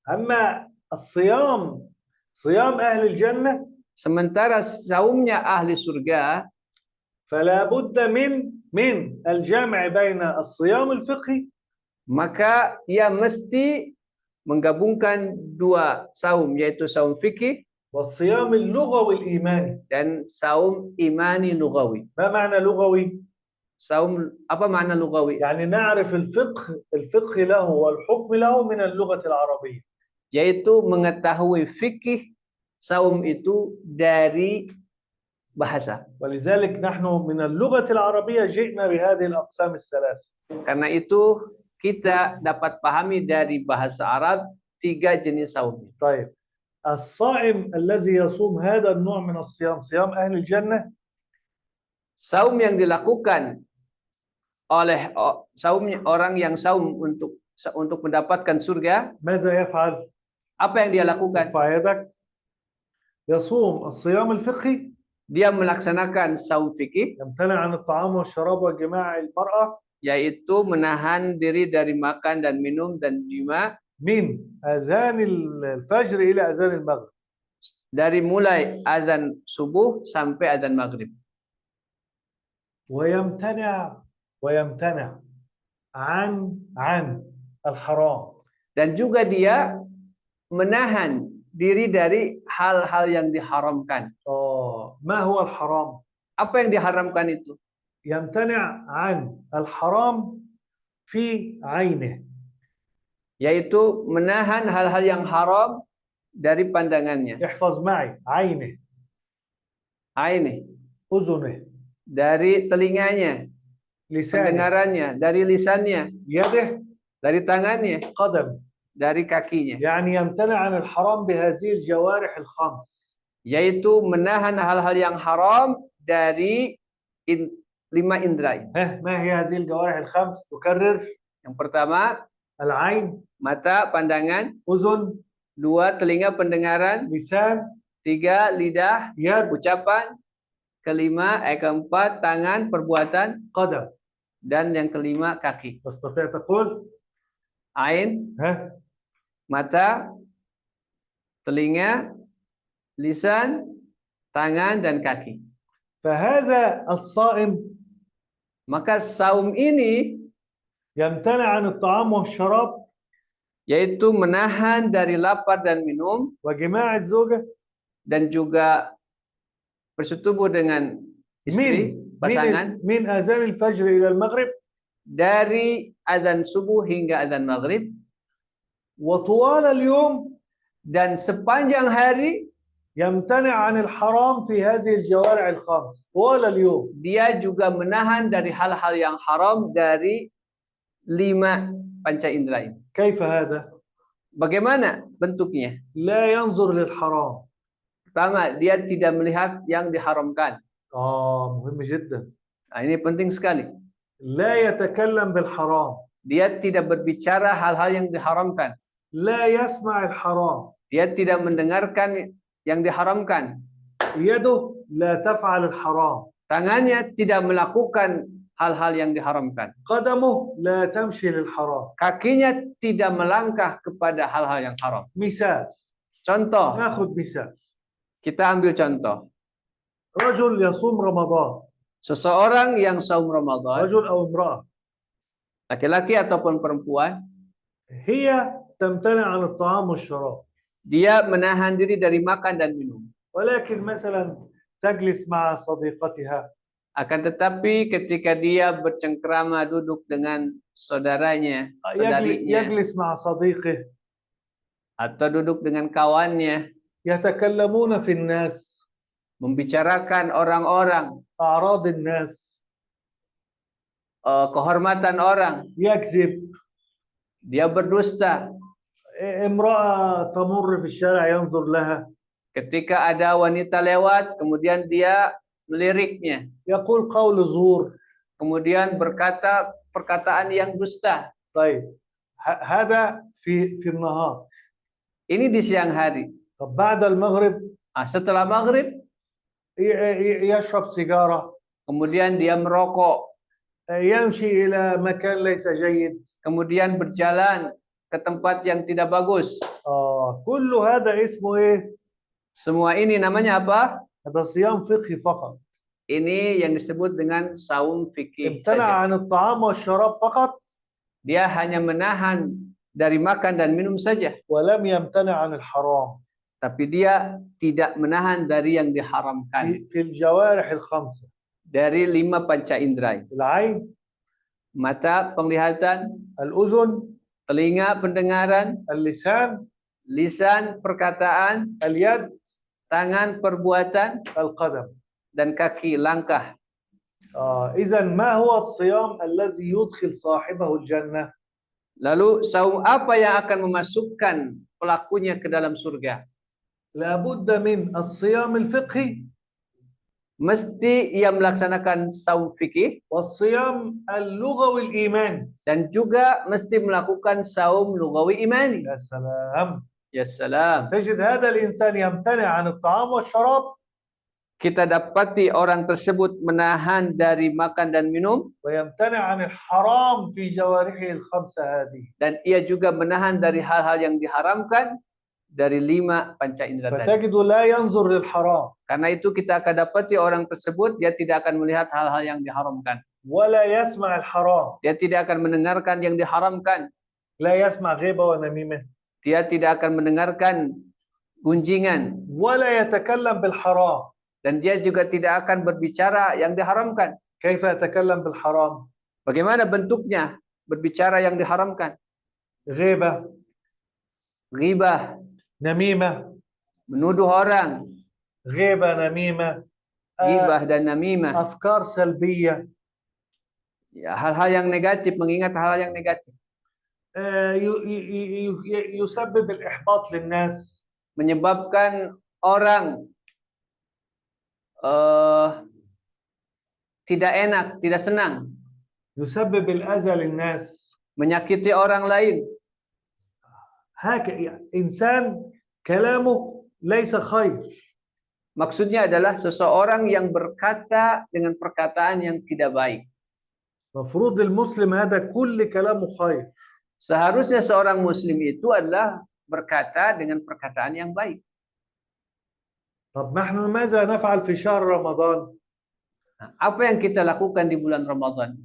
أما صيام أهل الجنة. Sementara saumnya ahli surga, فلا بد من الجمع بين الصيام الفقهي. maka ia mesti menggabungkan dua saum, yaitu saum fikih والصيام اللغوي الإيماني. dan saum imani lugawi. ما معنى لغوي؟ Saum, apa makna lugawi? يعني نعرف الفقه له والحكم له من اللغة العربية. Yaitu mengetahui fikih saum itu dari bahasa. ولذلك نحن من اللغة العربية جئنا بهذه الأقسام الثلاثة. Karena itu kita dapat pahami dari bahasa Arab tiga jenis saum. طيب الصائم الذي يصوم هذا النوع من الصيام صيام أهل الجنة. Saum yang dilakukan oleh orang yang saum untuk mendapatkan surga, ماذا يفعل؟ apa yang dia lakukan? يصوم الصيام الفقهي. Dia melaksanakan saum fikih, يمتنع عن الطعام والشراب وجماع المرأة, yaitu menahan diri dari makan dan minum dan jima من أذان الفجر إلى أذان المغرب. dari mulai azan subuh sampai azan maghrib. ويمتنع عن الحرام. Dan juga dia menahan diri dari hal-hal yang diharamkan. ما هو الحرام؟ Apa yang diharamkan itu? يمتنع عن الحرام في عينه. Yaitu menahan hal-hal yang haram dari pandangannya. احفظ معي. عينه. أذنه. Dari telinganya. لسانه. Pendengarannya. Dari lisannya. يده. Dari tangannya. قدم. Dari kakinya. يعني يمتنع عن الحرام بهذه الجوارح الخمس. Yaitu menahan hal-hal yang haram dari 5 indera. ما هي هذه الجوارح الخمس؟ تكرر. Yang pertama, العين. mata, pandangan. أذن. 2, telinga, pendengaran. لسان. 3, lidah, يد. ucapan. Keempat, tangan, perbuatan. قدم. Dan yang kelima, kaki. تستطيع تقول؟ Ain, mata, telinga, lisan, tangan, dan kaki. فهذا الصائم. Maka saum ini يمتنع عن الطعام والشراب. yaitu menahan dari lapar dan minum. وجماع الزوجة. Dan juga bersetubuh dengan istri, pasangan. من أذان الفجر إلى المغرب. Dari azan subuh hingga azan maghrib. وطوال اليوم. Dan sepanjang hari يمتنع عن الحرام في هذه الجوارح الخمس طوال اليوم. Dia juga menahan dari hal-hal yang haram dari 5 panca indera ini. كيف هذا؟ Bagaimana bentuknya? لا ينظر للحرام. Pertama, dia tidak melihat yang diharamkan. مهم جدا. Nah, ini penting sekali. لا يتكلم بالحرام، Dia tidak berbicara hal-hal yang diharamkan. لا يسمع الحرام، Dia tidak mendengarkan yang diharamkan. يده لا تفعل الحرام، Tangannya tidak melakukan hal-hal yang diharamkan. قدمه لا تمشي للحرام. Kakinya tidak melangkah kepada hal-hal yang haram. مثال، Contoh, ناخذ مثال، kita ambil contoh. رجل يصوم رمضان، Seseorang yang saum Ramadan, رجل أو امرأة، laki-laki ataupun perempuan, هي تمتنع عن الطعام والشراب، dia menahan diri dari makan dan minum. ولكن مثلا تجلس مع صديقتها، Akan tetapi ketika dia bercengkrama duduk dengan saudaranya, saudarinya, يجلس مع صديقه، atau duduk dengan kawannya, يتكلمون في الناس، membicarakan orang-orang, أعراض الناس، kehormatan orang, يكذب، dia berdusta. امرأة تمر في الشارع ينظر لها، Ketika ada wanita lewat, kemudian dia meliriknya, يقول قول زور. kemudian berkata perkataan yang dusta. طيب هذا في النهار. Ini di siang hari. طب بعد المغرب Setelah maghrib, يشرب سيجارة، kemudian dia merokok, يمشي إلى مكان ليس جيد، kemudian berjalan ke tempat yang tidak bagus. كل هذا اسمه إيه؟ Semua ini namanya apa? هذا صيام فقهي فقط. Ini yang disebut dengan saum fikih امتنع saja. عن الطعام والشراب فقط، Dia hanya menahan dari makan dan minum saja. ولم يمتنع عن الحرام. Tapi dia tidak menahan dari yang diharamkan. في الجوارح الخمسة، Dari 5 panca indera. العين، Mata, penglihatan, الأذن، telinga, pendengaran, اللسان، lisan, perkataan, اليد، tangan, perbuatan, القدم. dan kaki, langkah. إذا ما هو الصيام الذي يدخل صاحبه الجنة؟ Lalu saum apa yang akan memasukkan pelakunya ke dalam surga? لابد من الصيام الفقهي Mesti ia melaksanakan saum fikih والصيام اللغوي الإيماني. dan juga mesti melakukan saum lugawi imani. يا سلام، Ya salam. تجد هذا الإنسان يمتنع عن الطعام والشراب Kita dapati orang tersebut menahan dari makan dan minum ويمتنع عن الحرام في جوارحه الخمسة هذه، dan ia juga menahan dari hal-hal yang diharamkan dari 5 panca indera tadi. فتجد لا ينظر للحرام Karena itu kita akan dapati orang tersebut dia tidak akan melihat hal-hal yang diharamkan. ولا يسمع الحرام، Dia tidak akan mendengarkan yang diharamkan. لا يسمع غيبة ونميمة، Dia tidak akan mendengarkan gunjingan ولا يتكلم بالحرام. dan dia juga tidak akan berbicara yang diharamkan. كيف يتكلم بالحرام؟ Bagaimana bentuknya berbicara yang diharamkan? غيبة، Ghibah, نميمة، menuduh orang, غيبة، نميمة، ghibah dan namimah. أفكار سلبية، Ya, hal-hal yang negatif, mengingat hal-hal yang negatif, يسبب الإحباط للناس، menyebabkan orang tidak enak, tidak senang, يسبب الأذى للناس. menyakiti orang lain. إنسان كلامه ليس خير. Maksudnya adalah seseorang yang berkata dengan perkataan yang tidak baik. مفروض المسلم هذا كل كلامه خير. Seharusnya seorang muslim itu adalah berkata dengan perkataan yang baik. طب نحن ماذا نفعل في شهر رمضان؟ Nah, apa yang kita lakukan di bulan Ramadan?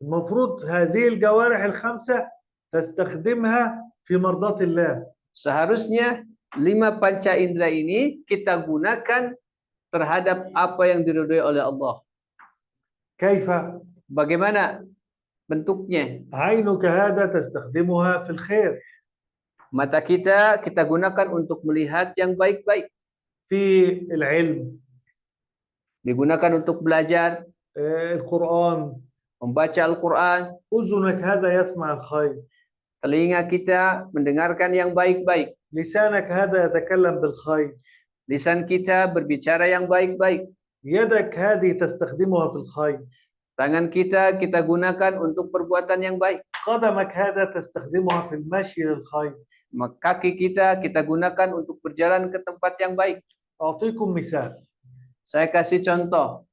المفروض هذه الجوارح الخمسة تستخدمها في مرضاة الله. Seharusnya 5 panca indera ini kita gunakan terhadap apa yang diridhoi oleh Allah. كيف؟ Bagaimana bentuknya? عينك هذا تستخدمها في الخير. Mata kita gunakan untuk melihat yang baik-baik. في العلم، Digunakan untuk belajar, القرآن. membaca Al-Quran. أذنك هذا يسمع الخير. Telinga kita mendengarkan yang baik-baik. لسانك هذا يتكلم بالخير. Lisan kita berbicara yang baik-baik. يدك هذه تستخدمها في الخير. Tangan kita gunakan untuk perbuatan yang baik. قدمك هذا تستخدمها في المشي للخير. Kaki kita gunakan untuk berjalan ke tempat yang baik. أعطيكم مثال. Saya kasih contoh.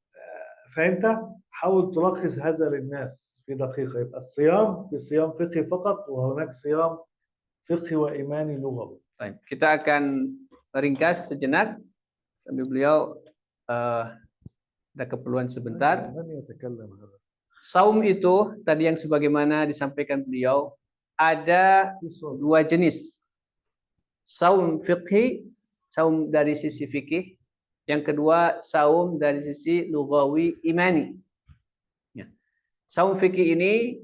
فأنت حاول تلخص هذا للناس في دقيقة. يبقى الصيام في صيام فقهي فقط، وهناك صيام فقهي وإيماني لغوي. Baik, kita akan ringkas sejenak sambil beliau ada keperluan sebentar. Saum itu tadi yang sebagaimana disampaikan beliau ada dua jenis. Saum fiqhi, saum dari sisi fikih. Yang kedua, saum dari sisi lughawi imani. Ya. Saum fikih ini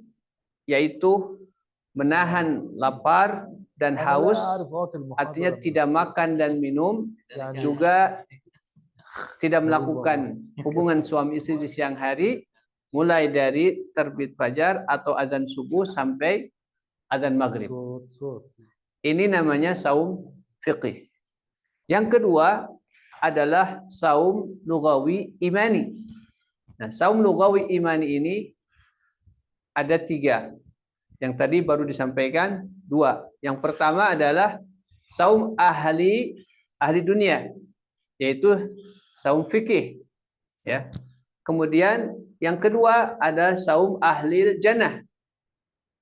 yaitu menahan lapar dan haus, artinya tidak makan dan minum, juga tidak melakukan hubungan suami istri di siang hari, mulai dari terbit fajar atau azan subuh sampai azan maghrib. Ini namanya saum fiqih. Yang kedua adalah saum lughawi imani. Nah, saum lughawi imani ini ada 3. Yang tadi baru disampaikan 2. Yang pertama adalah saum ahli dunia, yaitu saum fikih. Ya. Kemudian yang kedua ada saum ahli jannah,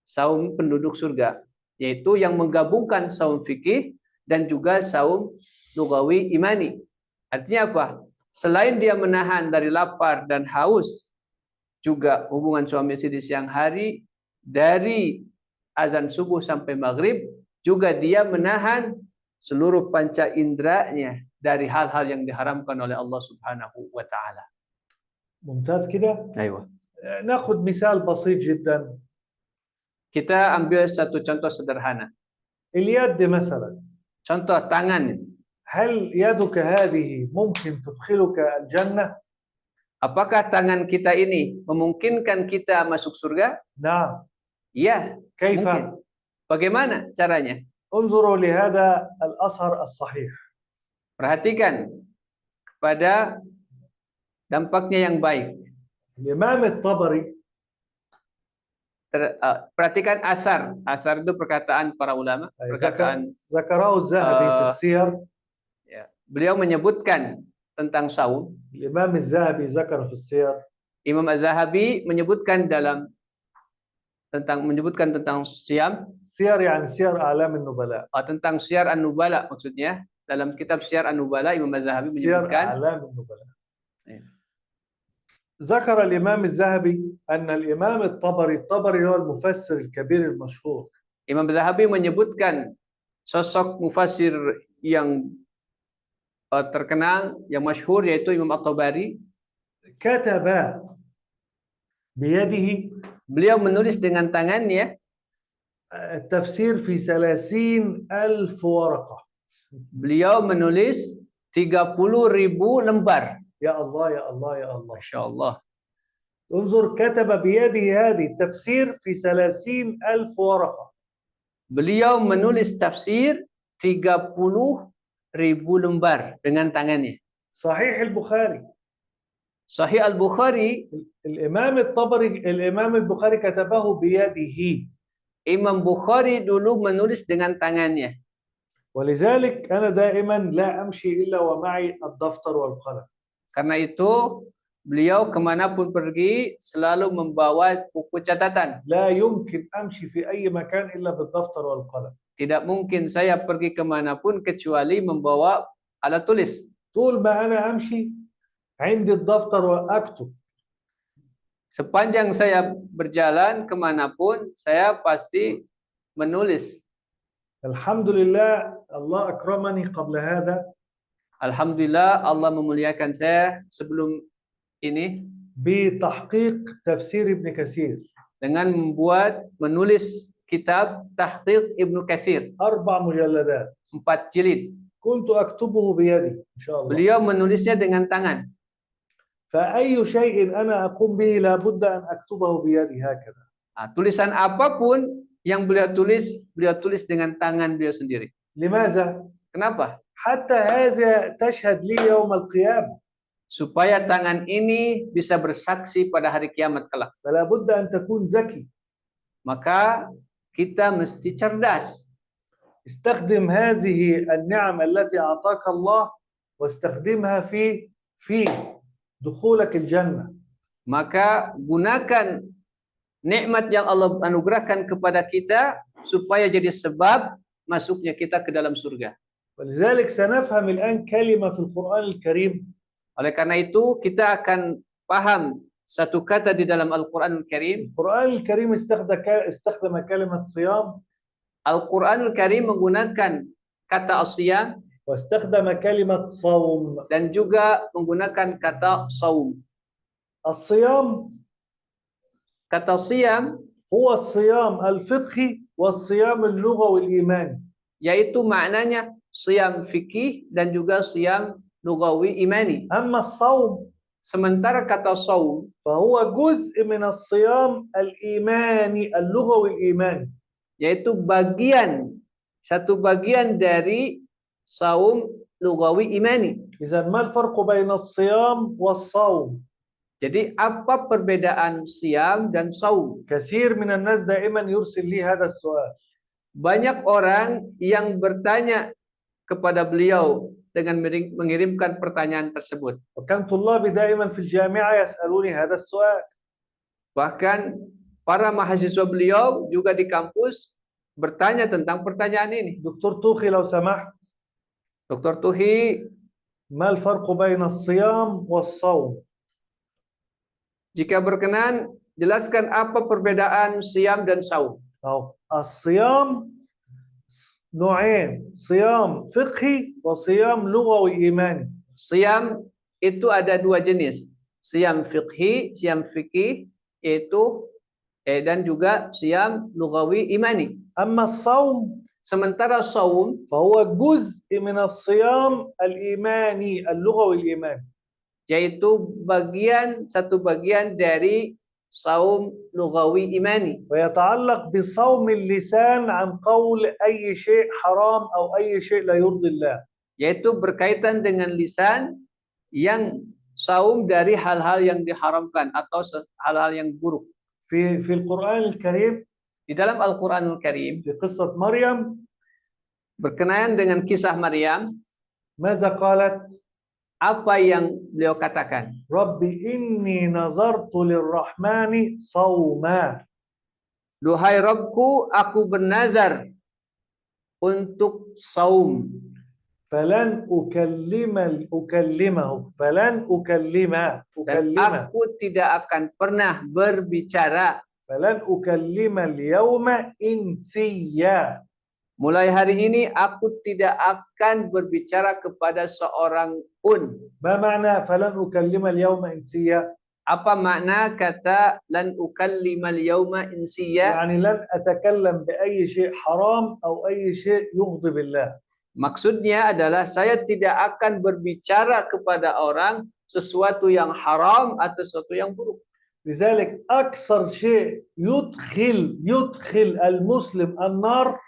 saum penduduk surga, yaitu yang menggabungkan saum fikih dan juga saum lughawi imani. Artinya apa? Selain dia menahan dari lapar dan haus, juga hubungan suami istri di siang hari, dari azan subuh sampai maghrib, juga dia menahan seluruh panca inderanya dari hal-hal yang diharamkan oleh Allah Subhanahu wa taala. ممتاز كده. Ayo. ناخذ مثال بسيط جدا. Kita ambil satu contoh sederhana. اليد مثلا. Contoh tangan. هل يدك هذه ممكن تدخلك الجنة؟ Apakah tangan kita ini memungkinkan kita masuk surga? نعم. Ya. كيف؟ Mungkin. Bagaimana caranya? انظروا لهذا الأثر الصحيح. Perhatikan kepada dampaknya yang baik. الإمام الطبري. Perhatikan asar. Asar itu perkataan para ulama. Perkataan ذكره الذهبي في السير. Ya. Beliau menyebutkan tentang saum. الإمام الذهبي ذكر في السير. Imam Az-Zahabi menyebutkan tentang siam. سير يعني سير أعلام النبلاء. Tentang Syiar An-Nubala maksudnya. Dalam kitab Syiar An-Nubala Imam Az-Zahabi سير menyebutkan أعلام النبلاء. Ya. ذكر الإمام الذهبي أن الإمام الطبري هو المفسر الكبير المشهور. Imam Az-Zahabi menyebutkan sosok mufassir yang terkenal, yang masyhur, yaitu Imam At-Tabari. كتب بيده. Beliau menulis dengan tangannya التفسير في 30,000 ورقة. Beliau menulis 30.000 lembar. يا الله يا الله يا الله. Masya Allah. انظر كتب بيده هذه التفسير في 30,000 ورقة. Beliau menulis tafsir 30.000 lembar dengan tangannya. صحيح البخاري. Sahih Al-Bukhari, الإمام البخاري كتبه بيده. Imam Bukhari dulu menulis dengan tangannya. ولذلك أنا دائما لا أمشي إلا ومعي الدفتر والقلم. Karena itu beliau kemanapun pergi selalu membawa buku catatan. لا يمكن أمشي في أي مكان إلا بالدفتر والقلم. Tidak mungkin saya pergi kemanapun kecuali membawa alat tulis. طول ما أنا أمشي عندي الدفتر وأكتب. Sepanjang saya berjalan kemanapun, saya pasti menulis. الحمد لله الله أكرمني قبل هذا. Alhamdulillah Allah memuliakan saya sebelum ini بتحقيق تفسير ابن كثير. dengan menulis kitab Tahqiq Ibnu Katsir 4 مجلدات. 4 jilid. كنت أكتبه بيدي إن شاء الله. Beliau menulisnya dengan tangan. فأي شيء أنا أقوم به لابد أن أكتبه بيدي هكذا. Tulisan apapun yang beliau tulis dengan tangan beliau sendiri. لماذا؟ Kenapa? حتى هذا تشهد لي يوم القيامة. supaya tangan ini bisa bersaksi pada hari kiamat kelak. فلا بد أن تكون ذكي. Maka kita mesti cerdas. استخدم هذه النعم التي أعطاك الله واستخدمها في دخولك الجنة. Maka gunakan nikmat yang Allah anugerahkan kepada kita supaya jadi sebab masuknya kita ke dalam surga. ولذلك سنفهم الآن كلمة في القرآن الكريم. Oleh karena itu kita akan paham satu kata di dalam Al-Qur'anul Karim. القرآن الكريم استخدم كلمة صيام. Al-Qur'anul Karim menggunakan kata as-siyam واستخدم كلمة صوم. dan juga menggunakan kata saum. الصيام Kata siyam هو الصيام الفقهي والصيام اللغوي الإيماني. yaitu maknanya siyam fikih dan juga siyam lugawi imani. أما الصوم Sementara kata saum فهو جزء من الصيام الإيماني اللغوي الإيماني. yaitu satu bagian dari saum lugawi imani. إذا ما الفرق بين الصيام والصوم؟ Jadi apa perbedaan siam dan saum? كثير من الناس دائما يرسل لي هذا السؤال. Banyak orang yang bertanya kepada beliau dengan mengirimkan pertanyaan tersebut. وكان طلابي دائما في الجامعة يسألوني هذا السؤال. Bahkan para mahasiswa beliau juga di kampus bertanya tentang pertanyaan ini. دكتور توخي لو سمحت، Dr. Tuhi, ما الفرق بين الصيام والصوم؟ jika berkenan, jelaskan apa perbedaan siam dan saum. أو الصيام نوعين، صيام فقهي وصيام لغوي إيماني. Siam itu ada dua jenis. Siam fikih itu dan juga siam lugawi imani. أما الصوم Sementara saum فهو جزء من الصيام الإيماني اللغوي الإيماني. yaitu satu bagian dari saum lugawi imani. ويتعلق بصوم اللسان عن قول أي شيء حرام أو أي شيء لا يرضي الله. Yaitu berkaitan dengan lisan yang saum dari hal-hal yang diharamkan atau hal-hal yang buruk. في القرآن الكريم Di dalam Al-Qur'anul Karim في قصة مريم berkenaan dengan kisah Maryam, ماذا قالت؟ apa yang beliau katakan? ربي إني نظرت للرحمن صوما. Duhai Rabbku, aku bernazar untuk saum. فلن أكلمه Dan aku tidak akan pernah berbicara. فلن أكلم اليوم إنسيا. Mulai hari ini aku tidak akan berbicara kepada seorang pun. ما معنى فلن أكلم اليوم إنسيا؟ Apa makna kata lan ukallimal yauma insiya? يعني لن أتكلم بأي شيء حرام أو أي شيء يغضب الله. Maksudnya adalah saya tidak akan berbicara kepada orang sesuatu yang haram atau sesuatu yang buruk. لذلك أكثر شيء يدخل المسلم النار.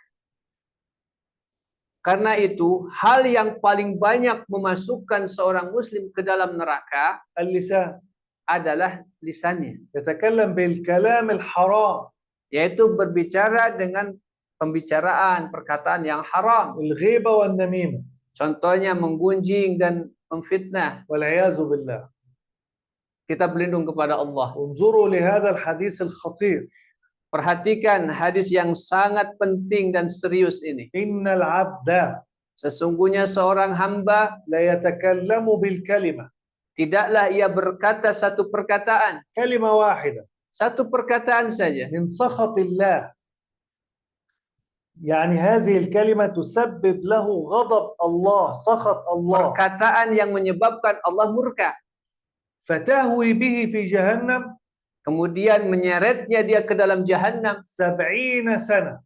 Karena itu, hal yang paling banyak memasukkan seorang muslim ke dalam neraka اللسان. adalah lisannya. يتكلم بالكلام الحرام. Yaitu berbicara dengan pembicaraan, perkataan yang haram. الغيبة والنميمة. Contohnya menggunjing dan memfitnah. والعياذ بالله. Kita berlindung kepada Allah. انظروا لهذا الحديث الخطير. Perhatikan hadis yang sangat penting dan serius ini. إن العبد Sesungguhnya seorang hamba لا يتكلم بالكلمة. tidaklah ia berkata satu perkataan. كلمة واحدة. Satu perkataan saja. من سخط الله. يعني هذه الكلمة تسبب له غضب الله، سخط الله. Perkataan yang menyebabkan Allah murka. فتهوي به في جهنم. Kemudian menyeretnya dia ke dalam jahanam 70 سنة.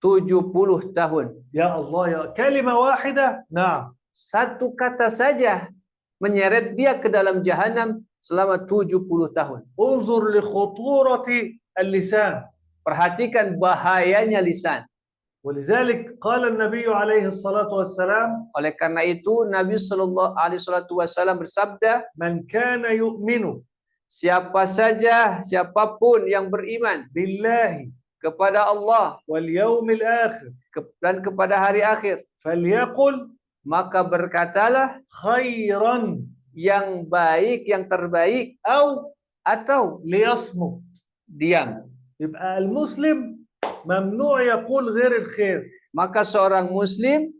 70 tahun. يا الله يا كلمة واحدة. نعم. Satu kata saja menyeret dia ke dalam jahanam selama 70 tahun. انظر لخطورة اللسان. Perhatikan bahayanya lisan. ولذلك قال النبي عليه الصلاة والسلام Oleh karena itu Nabi Shallallahu Alaihi Wasallam bersabda, من كان يؤمن siapapun yang beriman بالله kepada Allah واليوم الآخر dan kepada hari akhir, فليقل maka berkatalah خيرا yang baik, yang terbaik, أو atau ليصمت. diam. يبقى المسلم ممنوع يقول غير الخير. Maka seorang muslim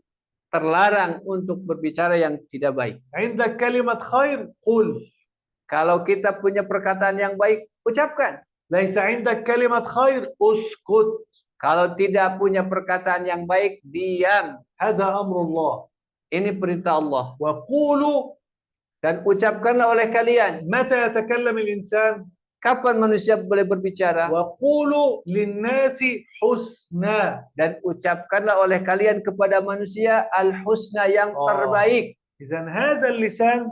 terlarang untuk berbicara yang tidak baik. عندك كلمة خير قل. Kalau kita punya perkataan yang baik, ucapkan. ليس عندك كلمة خير اسكت. Kalau tidak punya perkataan yang baik, diam. هذا أمر الله. Ini perintah Allah. وقولوا. Dan ucapkanlah oleh kalian. متى يتكلم الإنسان؟ Kapan manusia boleh berbicara? وقولوا للناس حسنا. Dan ucapkanlah oleh kalian kepada manusia al-husna, yang terbaik. إذن هذا اللسان.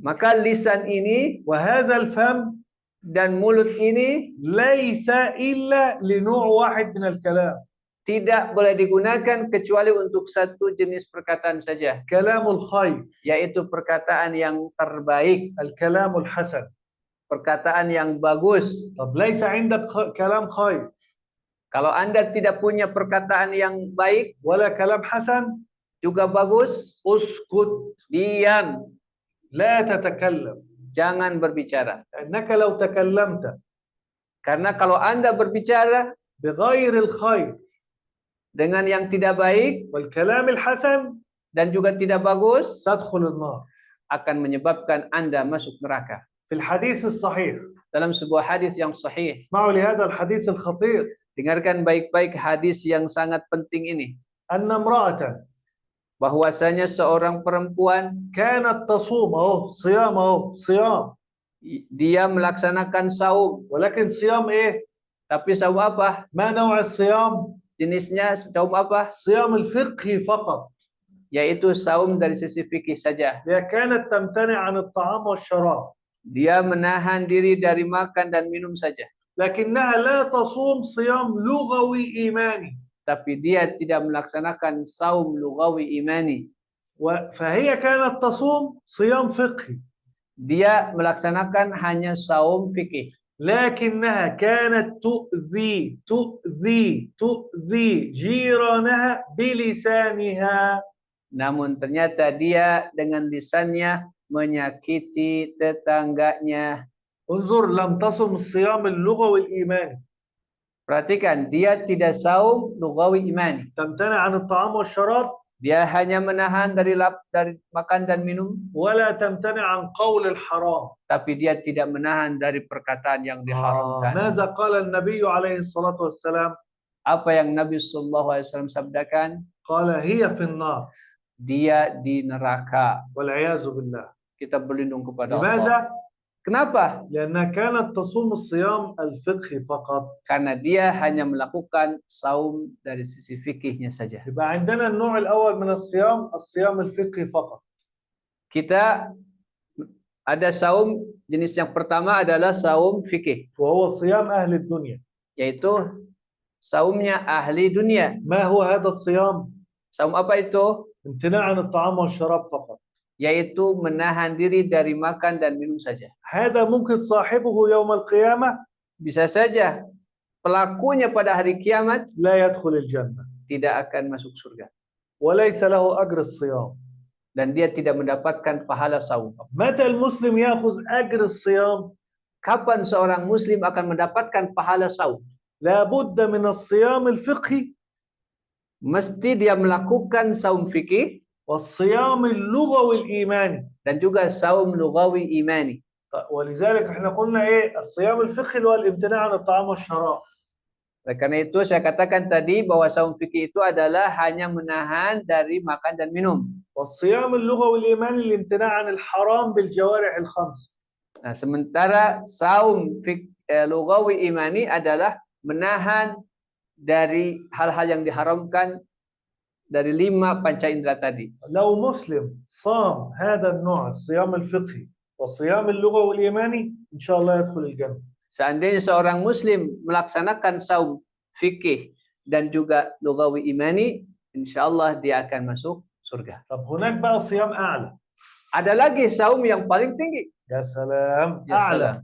Maka lisan ini وهذا الفم. dan mulut ini ليس إلا لنوع واحد من الكلام. tidak boleh digunakan kecuali untuk satu jenis perkataan saja. كلام الخير. Yaitu perkataan yang terbaik. الكلام الحسن. Perkataan yang bagus. طب ليس عندك كلام خير. Kalau Anda tidak punya perkataan yang baik, ولا كلام حسن. juga bagus, اسكت. diam. لا تتكلم. Jangan berbicara. إنك لو تكلمت. Karena kalau Anda berbicara بغير الخير. dengan yang tidak baik والكلام الحسن. dan juga tidak bagus, تدخل النار. akan menyebabkan Anda masuk neraka. في الحديث الصحيح. Dalam sebuah hadis yang sahih. اسمعوا لهذا الحديث الخطير. Dengarkan baik-baik hadis yang sangat penting ini. أن امرأة. Bahwasanya seorang perempuan كانت تصوم صيام. dia melaksanakan saum. ولكن صيام إيه؟ Tapi saum apa? ما نوع الصيام؟ Jenisnya saum apa? الصيام الفقهي فقط. Yaitu saum dari sisi fikih saja. هي كانت تمتنع عن الطعام والشراب. Dia menahan diri dari makan dan minum saja. لكنها لا تصوم صيام لغوي إيماني. Tapi dia tidak melaksanakan saum lugawi imani. فهي كانت تصوم صيام فقهي. Dia melaksanakan hanya saum fikih. لكنها كانت تؤذي جيرانها بلسانها. Namun ternyata dia dengan lisannya menyakiti tetangganya. انظر لم تصم الصيام اللغوي الإيماني. Perhatikan, dia tidak saum lugawi imani. تمتنع عن الطعام والشراب. Dia hanya menahan dari makan dan minum. ولا تمتنع عن قول الحرام. Tapi dia tidak menahan dari perkataan yang diharamkan. ماذا قال النبي عليه الصلاة والسلام؟ Apa yang Nabi Sallallahu Alaihi Wasallam sabdakan? قال هي في النار. Dia di neraka. والعياذ بالله. Kita berlindung kepada لماذا؟ Allah. Kenapa? لأنها كانت تصوم الصيام الفقهي فقط. Karena dia hanya melakukan saum dari sisi fikihnya saja. يبقى عندنا النوع الأول من الصيام الفقهي فقط. Kita ada saum jenis yang pertama adalah saum fikih, وهو صيام أهل الدنيا. yaitu saumnya ahli dunia. ما هو هذا الصيام؟ Saum apa itu? امتناع عن الطعام والشراب فقط. Yaitu menahan diri dari makan dan minum saja. هذا ممكن صاحبه يوم القيامة. Bisa saja pelakunya pada hari kiamat لا يدخل الجنة. tidak akan masuk surga. وليس له أجر الصيام. Dan dia tidak mendapatkan pahala saum. متى المسلم يأخذ أجر الصيام؟ Kapan seorang muslim akan mendapatkan pahala saum? لابد من الصيام الفقهي. Mesti dia melakukan saum fikih والصيام اللغوي الإيماني. dan juga saum lugawi imani. ولذلك احنا قلنا ايه الصيام الفقهي اللي هو الامتناع عن الطعام والشراب. Oleh karena itu saya katakan tadi bahwa saum fikih itu adalah hanya menahan dari makan dan minum. والصيام اللغوي الإيماني الامتناع عن الحرام بالجوارح الخمس. Nah, sementara saum lugawi imani adalah menahan dari hal-hal yang diharamkan dari 5 panca indera tadi. لو مسلم صام هذا النوع الصيام الفقهي والصيام اللغوي والإيماني إن شاء الله يدخل الجنة. Seandainya seorang muslim melaksanakan saum fikih dan juga lugawi imani, insyaallah dia akan masuk surga. طب هناك بقى صيام أعلى. Ada lagi saum yang paling tinggi. يا سلام. Ya أعلى. salam.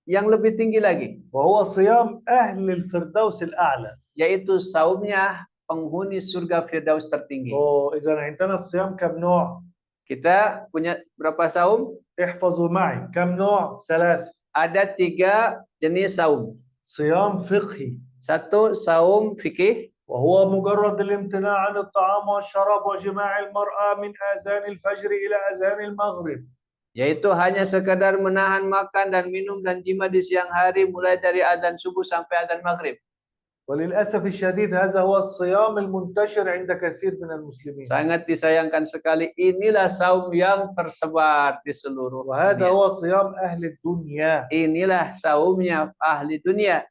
Yang lebih tinggi lagi, وهو صيام أهل الفردوس الأعلى. yaitu saumnya penghuni surga Firdaus tertinggi. إذا عندنا الصيام كم نوع؟ Kita punya berapa saum? احفظوا معي كم نوع؟ 3. Ada 3 jenis saum. صيام فقهي 1 saum fikih, وهو مجرد الامتناع عن الطعام والشراب وجماع المرأة من آذان الفجر إلى آذان المغرب. yaitu hanya sekadar menahan makan dan minum dan jima di siang hari mulai dari adzan subuh sampai adzan maghrib. وللأسف الشديد هذا هو الصيام المنتشر عند كثير من المسلمين. Sangat disayangkan sekali, inilah saum yang tersebar di seluruh وهذا dunia. هو صيام أهل الدنيا. Inilah saumnya ahli dunia.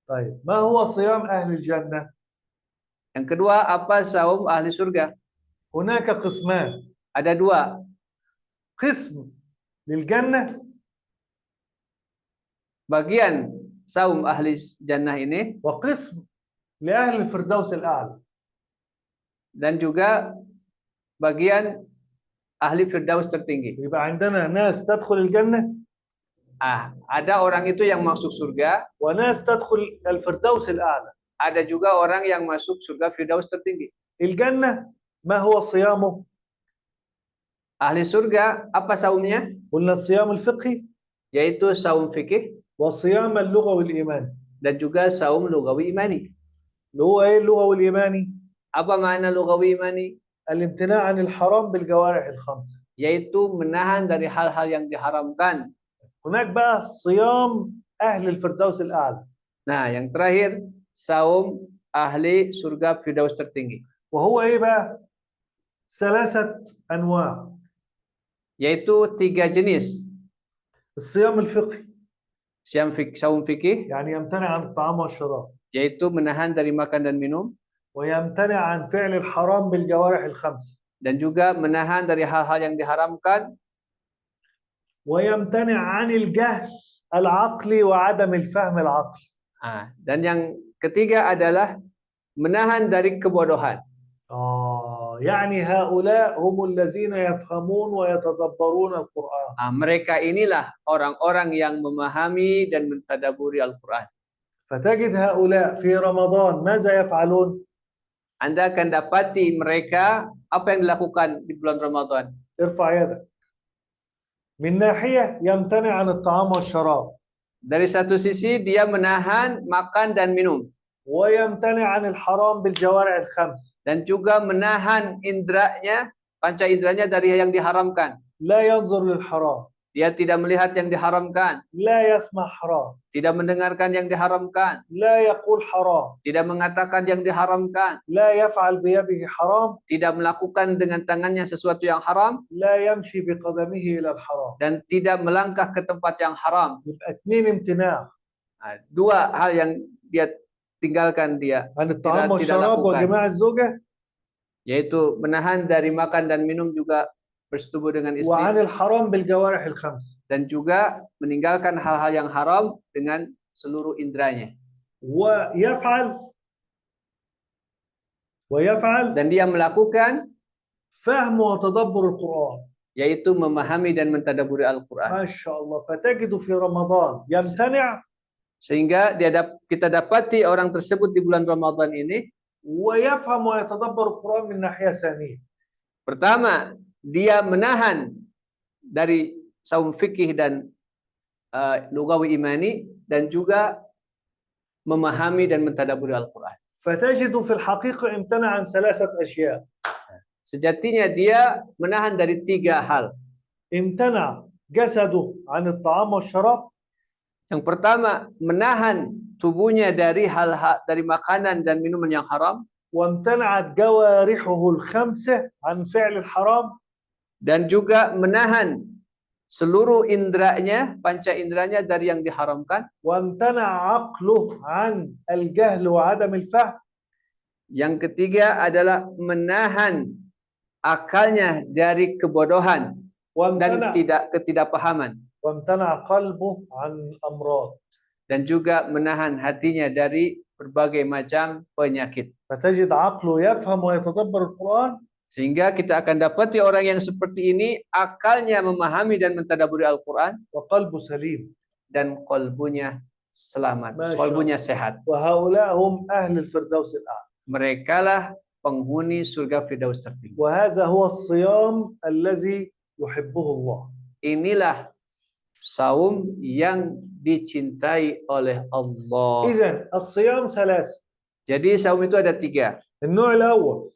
طيب ما هو صيام أهل الجنة؟ Yang kedua, apa saum ahli surga? هناك قسمان. Ada 2. قسم للجنة Bagian saum ahli jannah ini وقسم لأهل الفردوس الأعلى. dan juga bagian ahli firdaus tertinggi. يبقى عندنا ناس تدخل الجنة Ada orang itu yang masuk surga, وناس تدخل الفردوس الأعلى. ada juga orang yang masuk surga firdaus tertinggi. الجنة ما هو صيامه؟ Ahli surga apa saumnya? قلنا الصيام الفقهي Yaitu saum fikih والصيام اللغوي الإيماني. dan juga saum lugawi imani. اللي هو إيه اللغوي الإيماني؟ Apa makna lugawi imani? الامتناع عن الحرام بالجوارح الخمسة. Yaitu menahan dari hal-hal yang diharamkan. هناك بقى صيام أهل الفردوس الأعلى. Nah, yang terakhir saum ahli surga firdaus tertinggi. وهو إيه بقى؟ 3 أنواع. Yaitu 3 jenis. الصيام الفقهي Saum fikih يعني يمتنع عن الطعام والشراب. yaitu menahan dari makan dan minum ويمتنع عن فعل الحرام بالجوارح الخمسة. dan juga menahan dari hal-hal yang diharamkan ويمتنع عن الجهل العقلي وعدم الفهم العقلي. Dan yang ketiga adalah menahan dari kebodohan. يعني هؤلاء هم الذين يفهمون ويتدبرون القرآن. Mereka inilah orang-orang yang memahami dan mentadaburi Al-Quran. فتجد هؤلاء في رمضان ماذا يفعلون؟ Anda akan dapati mereka apa yang dilakukan di bulan Ramadan. ارفع يدك. من ناحية يمتنع عن الطعام والشراب. Dari satu sisi dia menahan makan dan minum. ويمتنع عن الحرام بالجوارح الخمس. Dan juga menahan indranya, panca indranya dari yang diharamkan. لا ينظر للحرام. Dia tidak melihat yang diharamkan. لا يسمع حرام. Tidak mendengarkan yang diharamkan. لا يقول حرام. Tidak mengatakan yang diharamkan. لا يفعل بيده حرام. Tidak melakukan dengan tangannya sesuatu yang haram. لا يمشي بقدمه إلى الحرام. Dan tidak melangkah ke tempat yang haram. يبقى 2 امتناع. 2 hal yang dia tinggalkan dia. عن الطعام tidak والشراب lakukan. وجماع الزوجة. Yaitu menahan dari makan dan minum juga bersetubuh dengan istri. وعن الحرام بالجوارح الخمس. Dan juga meninggalkan hal-hal yang haram dengan seluruh indranya. ويفعل Dan dia melakukan فهم وتدبر القرآن. yaitu memahami dan mentadaburi Al-Quran. ما شاء الله. فتجد في رمضان يمتنع Sehingga kita dapati orang tersebut di bulan Ramadan ini ويفهم ويتدبر القرآن من ناحية ثانية. pertama, dia menahan dari saum fikih dan lugawi imani dan juga memahami dan mentadaburi Al-Quran. فتجد في الحقيقة امتنع عن 3 أشياء. Sejatinya dia menahan dari 3 hal. امتنع جسده عن الطعام والشراب. Yang pertama, menahan tubuhnya dari hal-hal dari makanan dan minuman yang haram. وامتنعت جوارحه الخمسة عن فعل الحرام. Dan juga menahan seluruh indranya, panca indranya dari yang diharamkan. وامتنع عقله عن الجهل وعدم الفهم. Yang ketiga adalah menahan akalnya dari kebodohan dan ketidakpahaman. وامتنع قلبه عن أمراض. Dan juga menahan hatinya dari berbagai macam penyakit. فتجد عقله يفهم ويتدبر القرآن Sehingga kita akan dapati orang yang seperti ini akalnya memahami dan mentadabburi Al-Quran وقلبه سليم. dan kolbunya selamat, Masya kolbunya Allah. sehat. وهؤلاء هم أهل الفردوس الأعلى. Merekalah penghuni surga Firdaus tertinggi. وهذا هو الصيام الذي يحبه الله. Inilah saum yang dicintai oleh Allah. إذن الصيام ثلاثة. Jadi saum itu ada 3. النوع الأول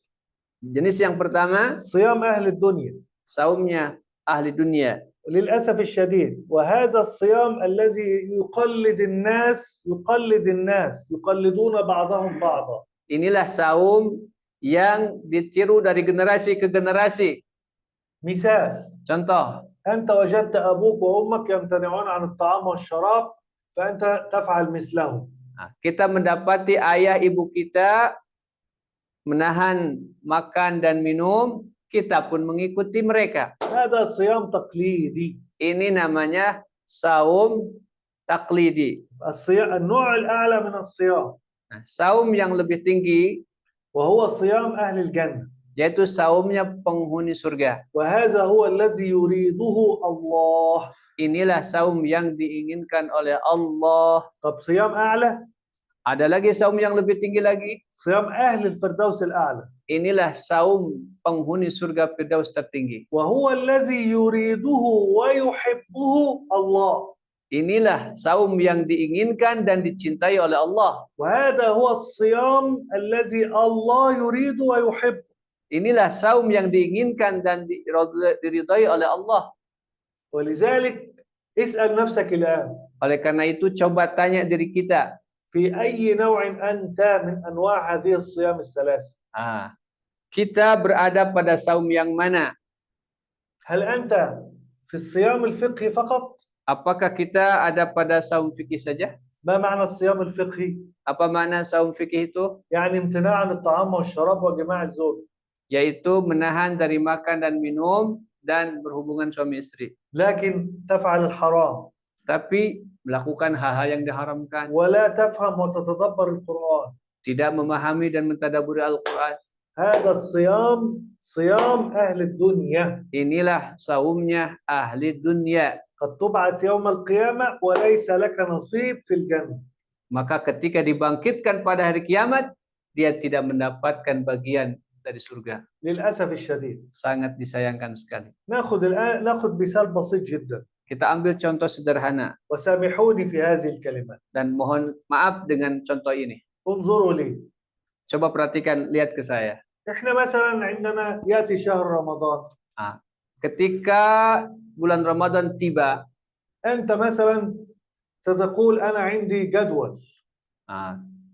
Jenis yang pertama, صيام أهل الدنيا. saumnya ahli dunia. للأسف الشديد وهذا الصيام الذي يقلدون بعضهم بعضا. Inilah saum yang ditiru dari generasi ke generasi. مثال: Contoh, أنت وجدت أبوك وأمك يمتنعون عن الطعام والشراب فأنت تفعل مثلهم. kita mendapati ayah ibu kita menahan makan dan minum, kita pun mengikuti mereka. هذا صيام تقليدي. Ini namanya saum taklidi. النوع الأعلى من الصيام Saum yang lebih tinggi وهو صيام أهل الجنة. yaitu saumnya penghuni surga. وهذا هو الذي يريده الله. Inilah saum yang diinginkan oleh Allah. طب صيام أعلى؟ Ada lagi saum yang lebih tinggi lagi. صيام أهل الفردوس الأعلى. Inilah saum penghuni surga Firdaus tertinggi. وهو الذي يريده ويحبه الله. Inilah saum yang diinginkan dan dicintai oleh Allah. وهذا هو الصيام الذي الله يريد ويحب. Inilah saum yang diinginkan dan diridhai oleh Allah. ولذلك اسأل نفسك الآن. Oleh karena itu coba tanya diri kita. في أي نوع أنت من أنواع هذه الصيام الثلاثة؟ Kita berada pada saum yang mana? هل أنت في الصيام الفقهي فقط؟ Apakah kita ada pada saum fikih saja? ما معنى الصيام الفقهي؟ Apa makna saum fikih itu? يعني امتناع عن الطعام والشراب وجماع الزوج. Yaitu menahan dari makan dan minum dan berhubungan suami istri. لكن تفعل الحرام. Tapi melakukan hal-hal yang diharamkan. ولا تفهم وتتدبر القرآن. Tidak memahami dan mentadabburi Al-Quran. هذا الصيام صيام أهل الدنيا. Inilah saumnya ahli dunia. قد تبعث يوم القيامة وليس لك نصيب في الجنة. Maka ketika dibangkitkan pada hari kiamat, dia tidak mendapatkan bagian dari surga. للأسف الشديد. Sangat disayangkan sekali. نأخذ مثال بسيط جدا. Kita ambil contoh sederhana. وسامحوني في هذه الكلمات. Dan mohon maaf dengan contoh ini. انظروا لي. Coba perhatikan, lihat ke saya. احنا مثلا عندنا يأتي شهر رمضان. Ketika bulan Ramadan tiba, أنت مثلا ستقول أنا عندي جدول.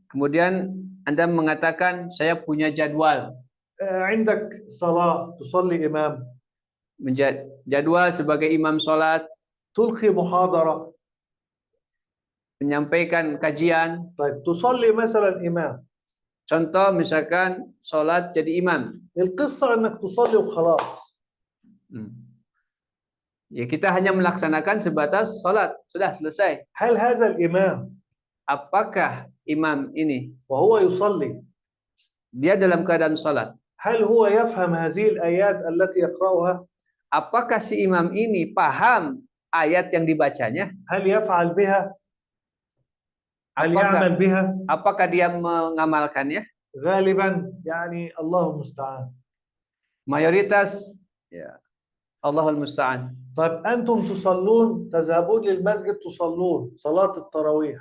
kemudian Anda mengatakan saya punya jadwal. عندك صلاة تصلي إمام. Jadwal sebagai imam sholat. تلقي محاضرة. Menyampaikan kajian. طيب تصلي مثلا إمام. Contoh misalkan sholat jadi imam. القصة أنك تصلي وخلاص. Ya kita hanya melaksanakan sebatas sholat, sudah selesai. هل هذا الإمام Apakah imam ini وهو يصلي dia dalam keadaan sholat? هل هو يفهم هذه الآيات التي يقرأها؟ Apakah si imam ini paham ayat yang dibacanya? هل يفعل بها؟ هل يعمل بها؟ Apakah dia mengamalkannya? غالبا يعني الله المستعان. Mayoritas ya Allahul musta'an. طيب أنتم تصلون تذهبون للمسجد تصلون صلاة التراويح.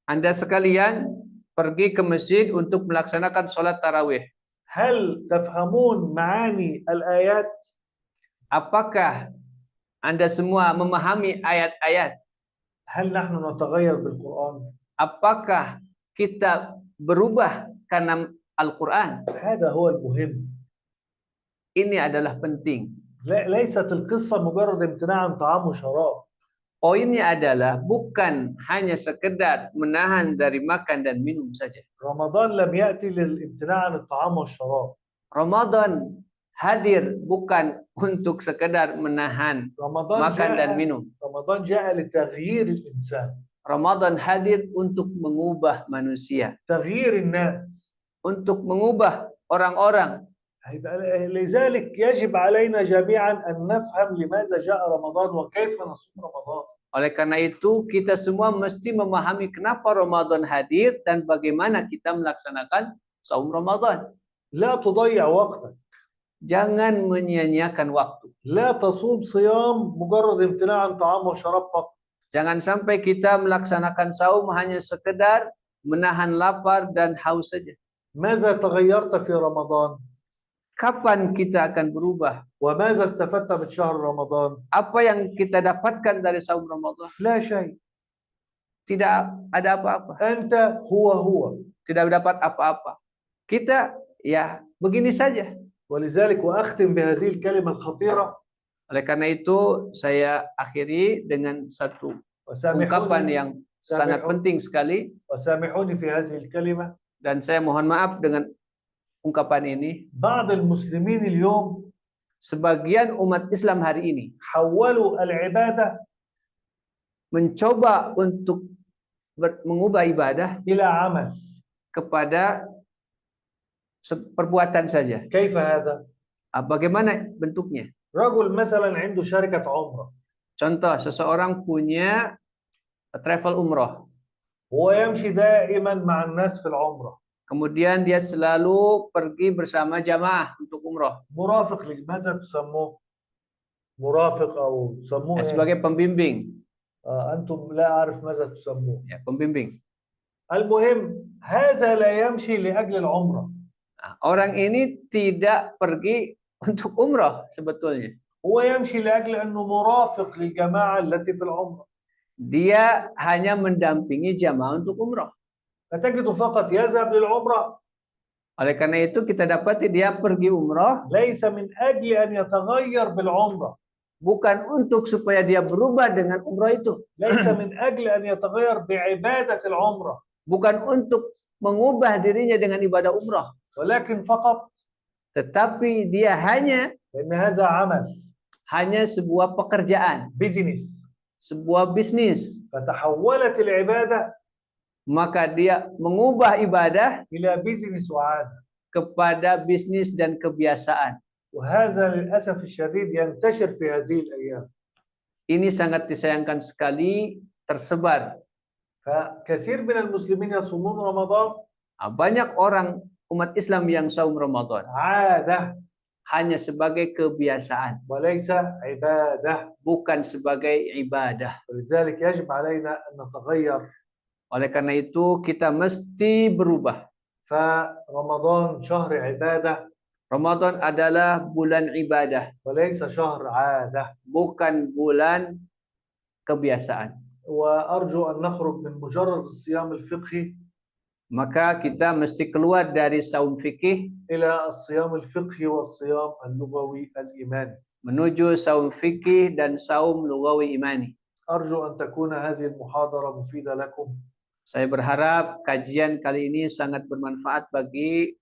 Anda sekalian pergi ke masjid untuk melaksanakan sholat tarawih. هل تفهمون معاني الآيات؟ Apakah Anda semua memahami ayat-ayat? هل نحن نتغير بالقرآن؟ Apakah kita berubah karena Al-Quran? هذا هو المهم. Ini adalah penting. ليست القصة مجرد امتناع عن طعام وشراب. Poinnya adalah bukan hanya sekedar menahan dari makan dan minum saja. رمضان لم يأتي للامتناع عن الطعام والشراب. Ramadan hadir bukan untuk sekedar menahan makan dan minum. رمضان جاء لتغيير الإنسان. Ramadan hadir untuk mengubah manusia, تغيير الناس. untuk mengubah orang-orang. لذلك يجب علينا جميعا أن نفهم لماذا جاء رمضان وكيف نصوم رمضان. Oleh karena itu, kita semua mesti memahami kenapa Ramadan hadir dan bagaimana kita melaksanakan saum Ramadan. لا تضيع وقتك. Jangan menyia-nyiakan waktu. لا تصوم صيام مجرد امتناع عن طعام وشراب فقط. Jangan sampai kita melaksanakan saum hanya sekedar menahan lapar dan haus saja. ماذا تغيرت في رمضان؟ Kapan kita akan berubah? وماذا استفدت من شهر رمضان؟ Apa yang kita dapatkan dari saum Ramadan? لا شيء. Tidak ada apa-apa. أنت هو. Tidak dapat apa-apa. Kita ya begini saja. ولذلك وأختم بهذه الكلمة الخطيرة. Oleh karena itu saya akhiri dengan satu ungkapan yang sangat penting sekali. وسامحوني في هذه الكلمة. Dan saya mohon maaf dengan ungkapan ini. بعض المسلمين اليوم sebagian umat Islam hari ini حولوا العبادة mencoba untuk mengubah ibadah إلى عمل. kepada perbuatan saja. كيف هذا؟ Bagaimana bentuknya? رجل مثلا عنده شركة عمرة. Contoh, seseorang punya travel umroh. هو يمشي دائما مع الناس في العمرة. Kemudian dia selalu pergi bersama jamaah untuk umroh. مرافق لماذا تسموه؟ مرافق أو تسموه Sebagai pembimbing. أنتم لا أعرف ماذا تسموه. Ya, pembimbing. المهم هذا لا يمشي لأجل العمرة. Orang ini tidak pergi untuk umroh sebetulnya. هو يمشي لأجل أنه مرافق للجماعة التي في العمرة. Dia hanya mendampingi jamaah untuk umroh. فتجد فقط يذهب للعمرة. Oleh karena itu kita dapati dia pergi umroh. ليس من أجل أن يتغير بالعمرة. Bukan untuk supaya dia berubah dengan umroh itu. ليس من أجل أن يتغير بعبادة العمرة. Bukan untuk mengubah dirinya dengan ibadah umroh. ولكن فقط. Tetapi dia hanya. لأن هذا عمل. Hanya sebuah pekerjaan. Business. Sebuah bisnis. فتحولت العبادة. Maka dia mengubah ibadah. إلى business وعادة. Kepada bisnis dan kebiasaan. وهذا للأسف الشديد ينتشر في هذه الأيام. Ini sangat disayangkan sekali tersebar. فكثير من المسلمين يصومون رمضان. Banyak orang umat Islam yang saum Ramadan. عادة. Hanya sebagai kebiasaan. وليس عبادة. Bukan sebagai ibadah. ولذلك يجب علينا أن نتغير. Oleh karena itu kita mesti berubah. فرمضان شهر عبادة. Ramadan adalah bulan ibadah. وليس شهر عادة. Bukan bulan kebiasaan. وأرجو أن نخرج من مجرد الصيام الفقهي. Maka kita mesti keluar dari saum fikih. إلى الصيام الفقهي والصيام اللغوي الإيماني. Menuju saum fikih dan saum lugawi imani. أرجو أن تكون هذه المحاضرة مفيدة لكم. Saya berharap kajian kali ini sangat bermanfaat bagi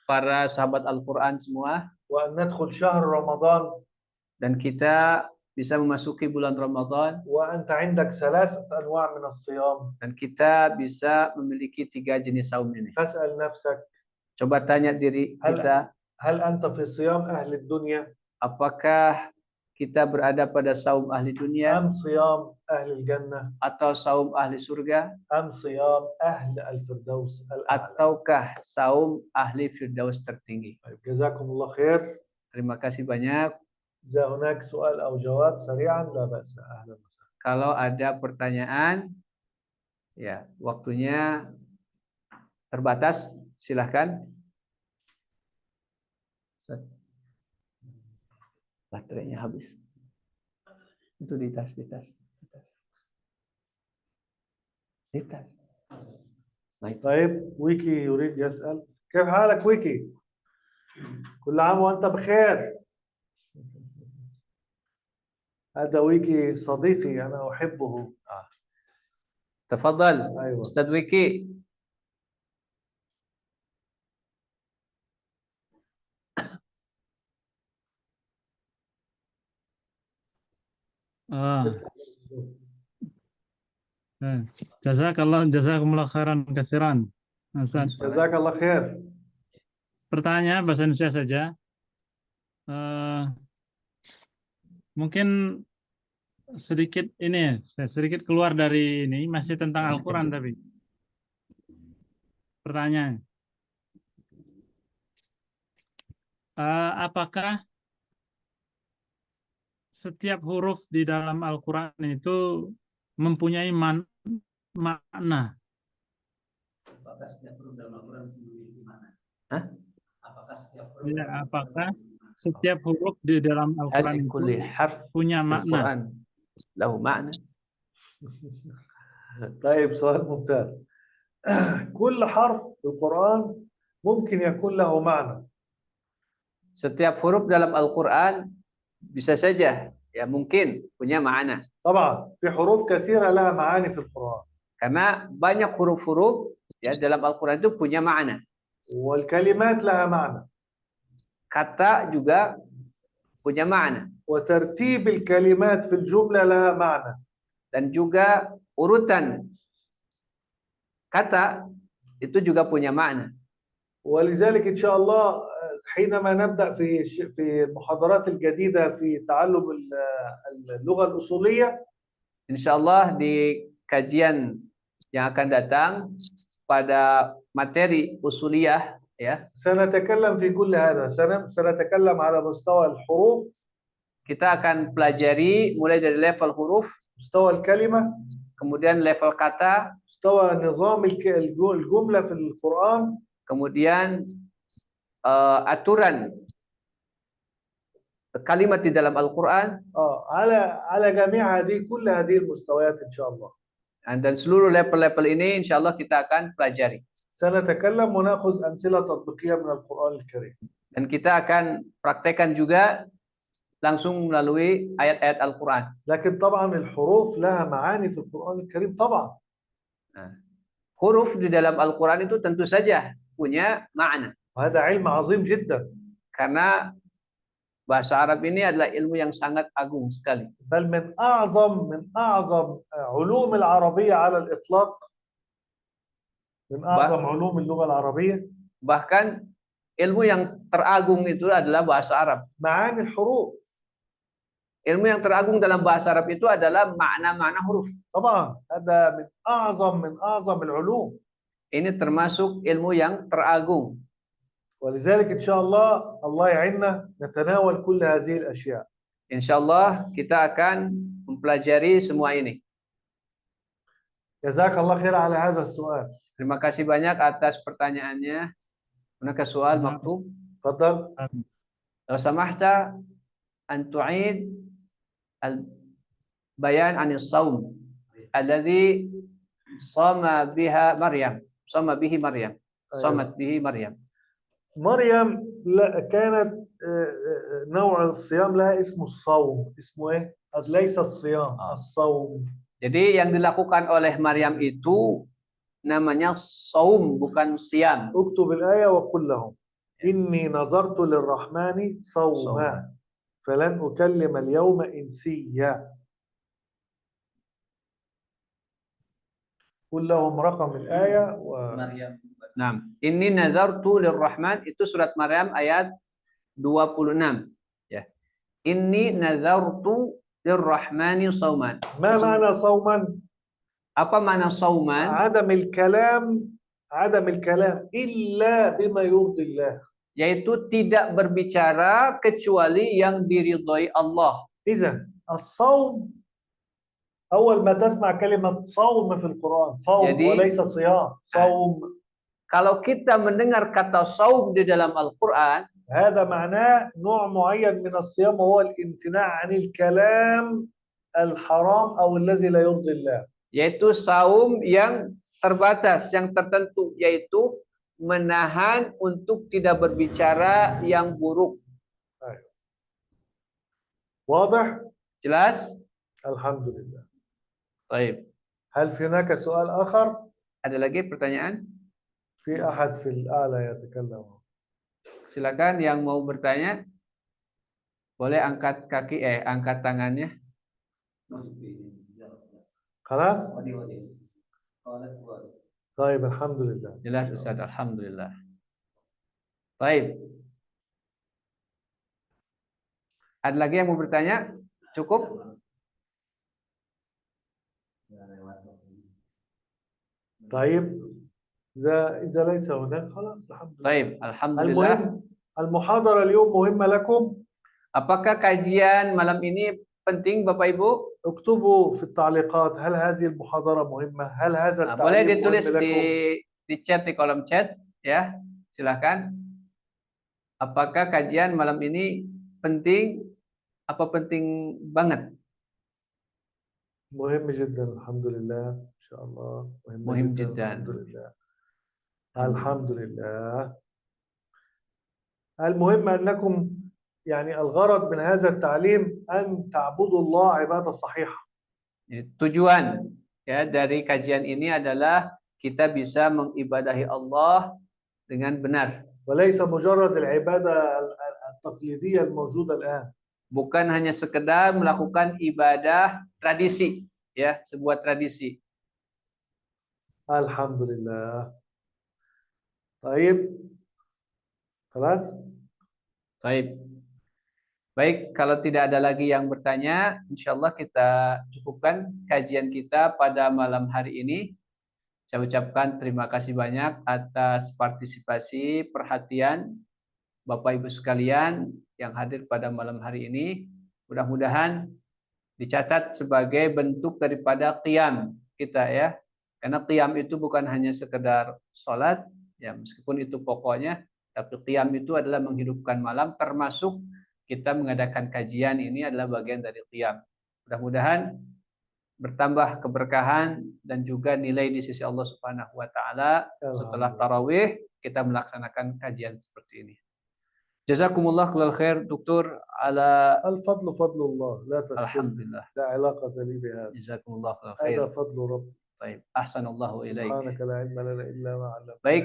para sahabat Al-Quran semua. وأن ندخل شهر رمضان. Dan kita bisa memasuki bulan Ramadan. وأنت عندك 3 أنواع من الصيام. Dan kita bisa memiliki 3 jenis saum ini. فاسأل نفسك. Coba tanya diri kita. هل أنت في صيام أهل الدنيا؟ Apakah kita berada pada saum ahli dunia? أم صيام أهل الجنة؟ Atau saum ahli surga? أم صيام أهل الفردوس الأعلى؟ Ataukah saum ahli firdaus tertinggi? جزاكم الله خير. Terima kasih banyak. إذا هناك سؤال أو جواب سريعا لا بأس. أهلا وسهلا. Kalau ada pertanyaan, ya waktunya terbatas, silahkan. Baterainya habis. Itu di tas. طيب ويكي يريد يسأل. كيف حالك ويكي؟ كل عام وأنت بخير. هذا ويكي صديقي أنا أحبه. تفضل. أيوة. أستاذ ويكي. Jazakallah khairan katsiran. Ustaz, Jazakallah khair. pertanyaan bahasa Indonesia saja. Eh, mungkin sedikit ini, saya sedikit keluar dari ini, masih tentang Al-Quran tapi pertanyaan, apakah setiap huruf di dalam Al-Quran itu mempunyai makna? Apakah setiap huruf dalam Al-Quran memiliki makna? Ya, apakah setiap huruf di dalam Al-Quran itu punya makna? له معنى. طيب سؤال ممتاز. كل حرف في القرآن ممكن يكون له معنى. Setiap huruf dalam Al-Quran bisa saja ya mungkin punya makna. طبعا في حروف كثيرة لها معاني في القرآن. Karena banyak huruf-huruf ya dalam Al-Quran itu punya makna. والكلمات لها معنى. Kata juga punya makna. وترتيب الكلمات في الجملة لها معنى. Dan juga urutan kata itu juga punya makna. ولذلك إن شاء الله حينما نبدأ في المحاضرات الجديدة في تعلم اللغة الأصولية، Insyaallah di kajian yang akan datang pada materi usuliyah ya, سنتكلم في كل هذا. سنتكلم على مستوى الحروف. Kita akan pelajari mulai dari level huruf, مستوى الكلمة، kemudian level kata, مستوى نظام الجملة في القرآن، kemudian aturan kalimat di dalam Al-Quran, على جميع كل هذه المستويات إن شاء الله. dan seluruh level-level ini insyaallah kita akan pelajari. سنتكلم ونأخذ أمثلة تطبيقية من القرآن الكريم. Dan kita akan praktekkan juga langsung melalui ayat-ayat Al-Quran. لكن طبعا الحروف لها معاني في القرآن الكريم طبعا. Huruf di dalam Al-Quran itu tentu saja punya makna. وهذا علم عظيم جدا. Karena bahasa Arab ini adalah ilmu yang sangat agung sekali. بل من أعظم علوم العربية على الإطلاق. من أعظم علوم اللغة العربية. Bahkan ilmu yang teragung itu adalah bahasa Arab. معاني الحروف. Ilmu yang teragung dalam bahasa Arab itu adalah makna-makna huruf. طبعا هذا من أعظم العلوم. Ini termasuk ilmu yang teragung. ولذلك إن شاء الله الله يعيننا نتناول كل هذه الأشياء. Insyaallah kita akan mempelajari semua ini. جزاك الله خير على هذا السؤال. Terima kasih banyak atas pertanyaannya. Hunaka soal maktub. تفضل. Law samahta an tu'id al-bayan 'an as-shaum alladhi sama bihi Maryam. Samat bihi Maryam. مريم كانت نوع الصيام لها اسمه الصوم. اسمه ايه؟ ليس الصيام، الصوم. Jadi yang dilakukan oleh Maryam itu namanya saum, bukan siam. اكتب الآية وقل لهم إني نظرت للرحمن صوما فلن أكلم اليوم إنسيا. قل لهم رقم الآية Maryam. Nah, ini nazartu lirrahman itu surat Maryam ayat 26 ya. Inni nazartu lirrahmani sauman. ما معنى صوما؟ Apa makna sauman? عدم الكلام إلا بما يرضي الله. Yaitu tidak berbicara kecuali yang diridhoi Allah. إذن الصوم أول ما تسمع كلمة صوم في القرآن صوم وليس صيام. صوم. Kalau kita mendengar kata saum di dalam Al-Quran, هذا معناه نوع معين من الصيام وهو الامتناع عن الكلام الحرام أو الذي لا يرضي الله. Yaitu saum yang terbatas, yang tertentu, yaitu menahan untuk tidak berbicara yang buruk. واضح؟ Jelas? الحمد لله. Baik. هل في هناك سؤال آخر؟ Ada lagi pertanyaan? في أحد في الأعلى يتكلم. Silakan yang mau bertanya. Boleh angkat kaki, angkat tangannya. خلاص طيب الحمد لله. Jelas Ustaz, alhamdulillah. Baik. Ada lagi yang mau bertanya? Cukup? طيب إذا ليس هناك خلاص الحمد لله. Baik, alhamdulillah. المهم المحاضرة اليوم مهمة لكم. Apakah kajian malam ini penting Bapak Ibu? اكتبوا في التعليقات هل هذه المحاضرة مهمة؟ هل هذا Nah, boleh التعليم ditulis مهم لكم؟ di chat, di kolom chat ya. Silahkan. Apakah kajian malam ini penting? Apa penting banget? مهم جدا الحمد لله إن شاء الله. مهم جدا. الحمد لله. الحمد لله. المهم أنكم يعني الغرض من هذا التعليم أن تعبدوا الله عبادة صحيحة. Tujuan ya dari kajian ini adalah kita bisa mengibadahi Allah dengan benar. وليس مجرد العبادة التقليدية الموجودة الآن. Bukan hanya sekedar melakukan ibadah tradisi ya, sebuah tradisi. Alhamdulillah. Baik. Kelas? Baik. Baik, kalau tidak ada lagi yang bertanya, insya Allah kita cukupkan kajian kita pada malam hari ini. Saya ucapkan terima kasih banyak atas partisipasi, perhatian Bapak Ibu sekalian yang hadir pada malam hari ini. Mudah-mudahan dicatat sebagai bentuk daripada qiyam kita ya. Karena qiyam itu bukan hanya sekedar sholat, ya meskipun itu pokoknya, tapi qiyam itu adalah menghidupkan malam, termasuk kita mengadakan kajian ini adalah bagian dari qiyam. Mudah-mudahan bertambah keberkahan dan juga nilai di sisi Allah Subhanahu wa taala setelah tarawih kita melaksanakan kajian seperti ini. Jazakumullah kullal khair Doktor ala الفضل فضل الله لا تشكر. Alhamdulillah. لا علاقة لي بهذا. Jazakumullah kullal khair. هذا فضل رب. Baik, ahsanallahu ilaik. سبحانك لا علم لنا إلا ما علمتنا. Baik,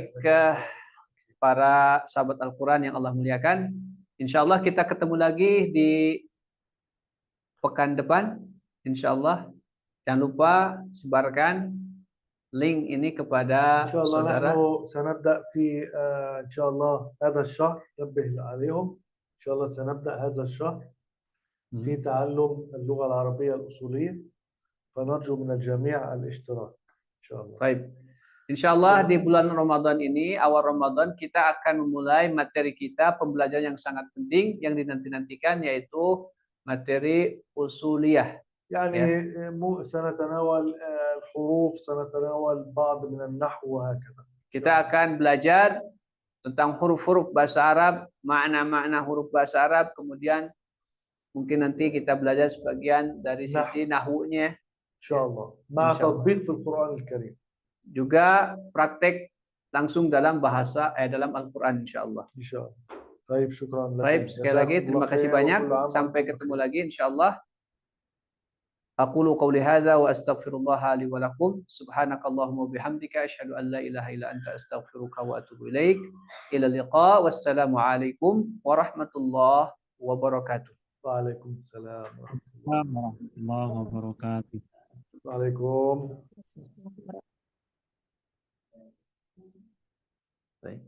para sahabat Al-Quran yang Allah muliakan, insya Allah kita ketemu lagi di pekan depan, insya Allah. Jangan lupa sebarkan link ini kepada إن شاء الله saudara. نحن سنبدأ في إن شاء الله هذا الشهر نبه عليهم. إن شاء الله سنبدأ هذا الشهر في تعلم اللغة العربية الأصولية فنرجو من الجميع الاشتراك إن شاء الله. Baik. Insya Allah di bulan Ramadan ini, awal Ramadan, kita akan memulai materi kita, pembelajaran yang sangat penting yang dinanti-nantikan, yaitu materi usuliyah. يعني سنتناول الحروف سنتناول بعض من النحو وهكذا. Kita akan belajar tentang huruf-huruf bahasa Arab, makna-makna huruf bahasa Arab, kemudian mungkin nanti kita belajar sebagian dari sisi nahwunya. إن شاء الله مع تطبيق في القرآن الكريم. Juga praktek langsung dalam bahasa dalam Al-Qur'an insyaallah. Insyaallah. Baik, syukran. Baik, sekali lagi terima kasih banyak. Sampai ketemu lagi insyaallah. Aqulu qawli hadza wa astaghfirullah li wa lakum. Subhanakallahumma bihamdika asyhadu an la ilaha illa anta astaghfiruka wa atubu ilaik. Ila liqa. Wassalamu alaikum warahmatullahi wabarakatuh. Waalaikumsalam warahmatullahi wabarakatuh. Waalaikum. Baik.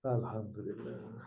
Alhamdulillah.